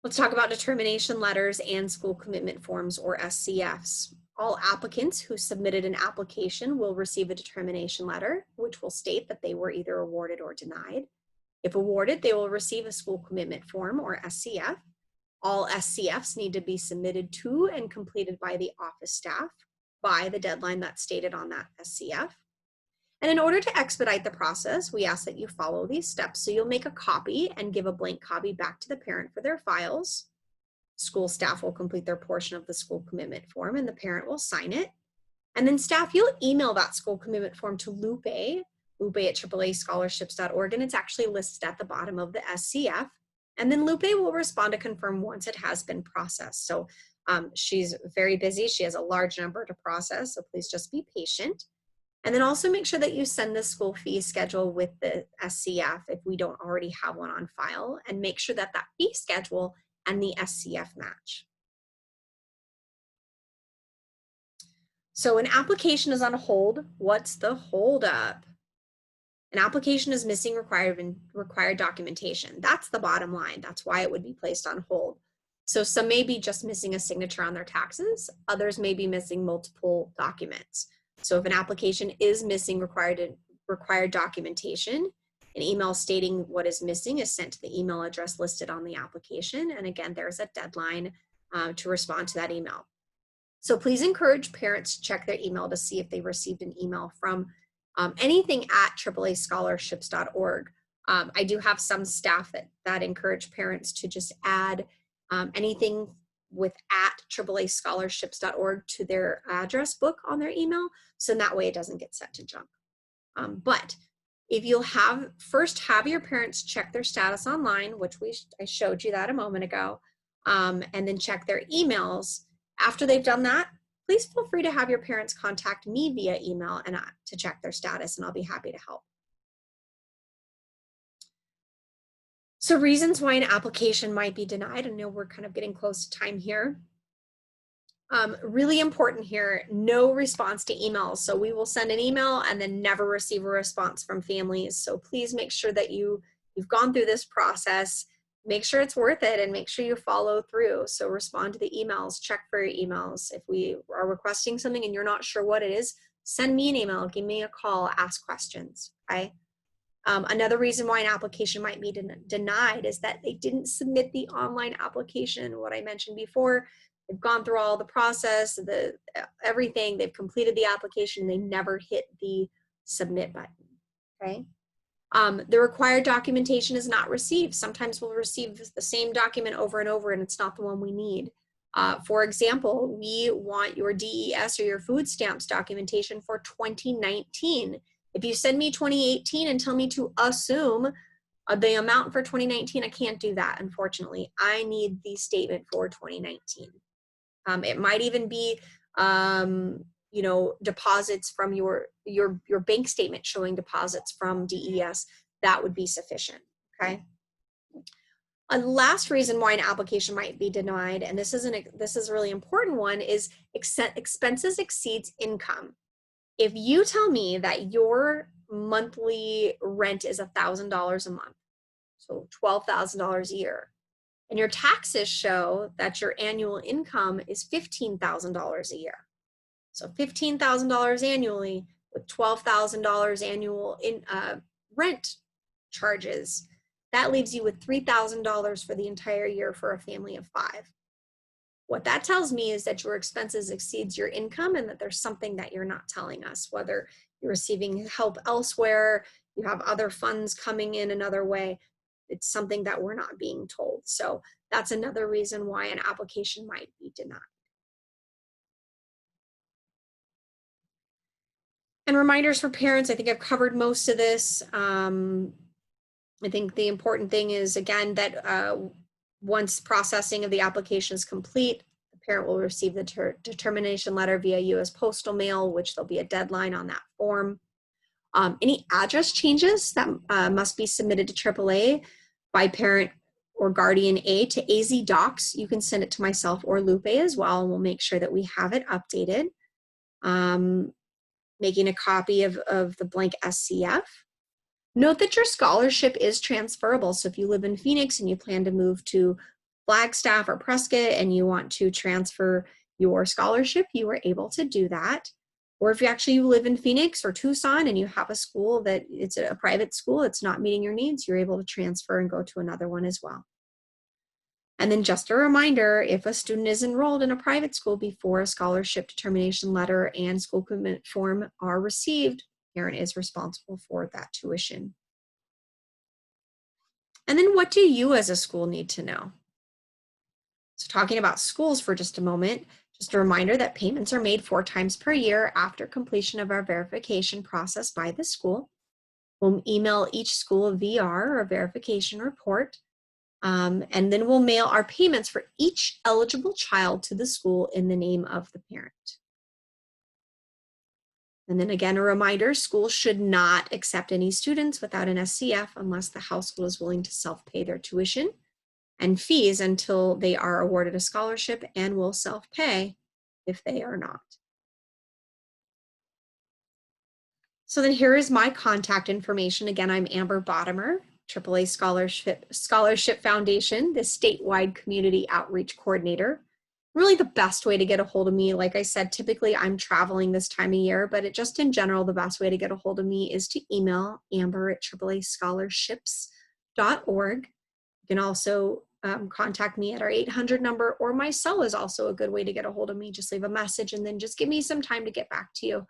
Let's talk about determination letters and school commitment forms, or SCFs. All applicants who submitted an application will receive a determination letter, which will state that they were either awarded or denied. If awarded, they will receive a school commitment form, or SCF. All SCFs need to be submitted to and completed by the office staff by the deadline that's stated on that SCF. And in order to expedite the process, we ask that you follow these steps. So you'll make a copy and give a blank copy back to the parent for their files. School staff will complete their portion of the school commitment form, and the parent will sign it. And then staff, you'll email that school commitment form to Lupe at AAAscholarships.org, and it's actually listed at the bottom of the SCF. And then Lupe will respond to confirm once it has been processed. So she's very busy. She has a large number to process, so please just be patient. And then also make sure that you send the school fee schedule with the SCF if we don't already have one on file, and make sure that that fee schedule and the SCF match. So an application is on hold. What's the holdup? An application is missing required documentation. That's the bottom line. That's why it would be placed on hold. So some may be just missing a signature on their taxes. Others may be missing multiple documents. So if an application is missing required documentation, an email stating what is missing is sent to the email address listed on the application. And again, there's a deadline to respond to that email. So please encourage parents to check their email to see if they received an email from anything at AAAscholarships.org. I do have some staff that encourage parents to just add anything with at AAAscholarships.org to their address book on their email, so that way it doesn't get sent to junk. But if you'll first have your parents check their status online, which I showed you that a moment ago, and then check their emails. After they've done that, please feel free to have your parents contact me via email and to check their status, and I'll be happy to help. So reasons why an application might be denied. I know we're kind of getting close to time here. Really important here, no response to emails. So we will send an email and then never receive a response from families. So please make sure that you've gone through this process, make sure it's worth it, and make sure you follow through. So respond to the emails, check for your emails. If we are requesting something and you're not sure what it is, send me an email, give me a call, ask questions, okay? Another reason why an application might be denied is that they didn't submit the online application. What I mentioned before, they've gone through all the process, everything, they've completed the application, they never hit the submit button, okay? The required documentation is not received. Sometimes we'll receive the same document over and over and it's not the one we need. For example, we want your DES or your food stamps documentation for 2019. If you send me 2018 and tell me to assume the amount for 2019, I can't do that, unfortunately. I need the statement for 2019. It might even be, you know, deposits from your bank statement showing deposits from DES. That would be sufficient, okay? A last reason why an application might be denied, and this is a really important one, is expenses exceeds income. If you tell me that your monthly rent is $1,000 a month, so $12,000 a year, and your taxes show that your annual income is $15,000 a year, so $15,000 annually with $12,000 annual in rent charges, that leaves you with $3,000 for the entire year for a family of 5. What that tells me is that your expenses exceeds your income and that there's something that you're not telling us, whether you're receiving help elsewhere, you have other funds coming in another way. It's something that we're not being told. So that's another reason why an application might be denied. And reminders for parents, I think I've covered most of this. I think the important thing is, again, that once processing of the application is complete, the parent will receive the determination letter via U.S. postal mail, which there'll be a deadline on that form. Any address changes that must be submitted to AAA by parent or guardian A to AZ Docs. You can send it to myself or Lupe as well, and we'll make sure that we have it updated. Making a copy of the blank SCF. Note that your scholarship is transferable. So if you live in Phoenix and you plan to move to Flagstaff or Prescott and you want to transfer your scholarship, you are able to do that. Or if you actually live in Phoenix or Tucson and you have a school that it's a private school, it's not meeting your needs, you're able to transfer and go to another one as well. And then just a reminder, if a student is enrolled in a private school before a scholarship determination letter and school commitment form are received, parent is responsible for that tuition. And then what do you as a school need to know? So talking about schools for just a moment, just a reminder that payments are made 4 times per year after completion of our verification process by the school. We'll email each school a VR or a verification report, and then we'll mail our payments for each eligible child to the school in the name of the parent. And then again, a reminder, schools should not accept any students without an SCF unless the household is willing to self-pay their tuition and fees until they are awarded a scholarship and will self-pay if they are not. So then here is my contact information. Again, I'm Amber Bottomer, AAA Scholarship Foundation, the statewide community outreach coordinator. Really the best way to get a hold of me, like I said, typically I'm traveling this time of year, but just in general, the best way to get a hold of me is to email amber@AAAscholarships.org. You can also contact me at our 800 number, or my cell is also a good way to get a hold of me. Just leave a message and then just give me some time to get back to you.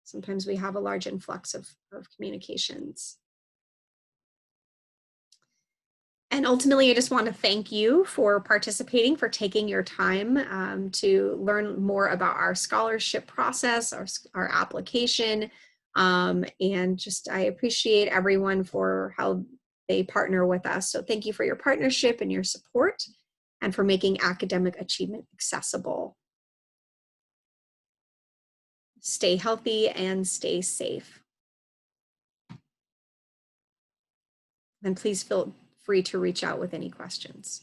Sometimes we have a large influx of communications. And ultimately, I just want to thank you for participating, for taking your time to learn more about our scholarship process, our application, and just I appreciate everyone for how they partner with us. So thank you for your partnership and your support and for making academic achievement accessible. Stay healthy and stay safe. And please feel free to reach out with any questions.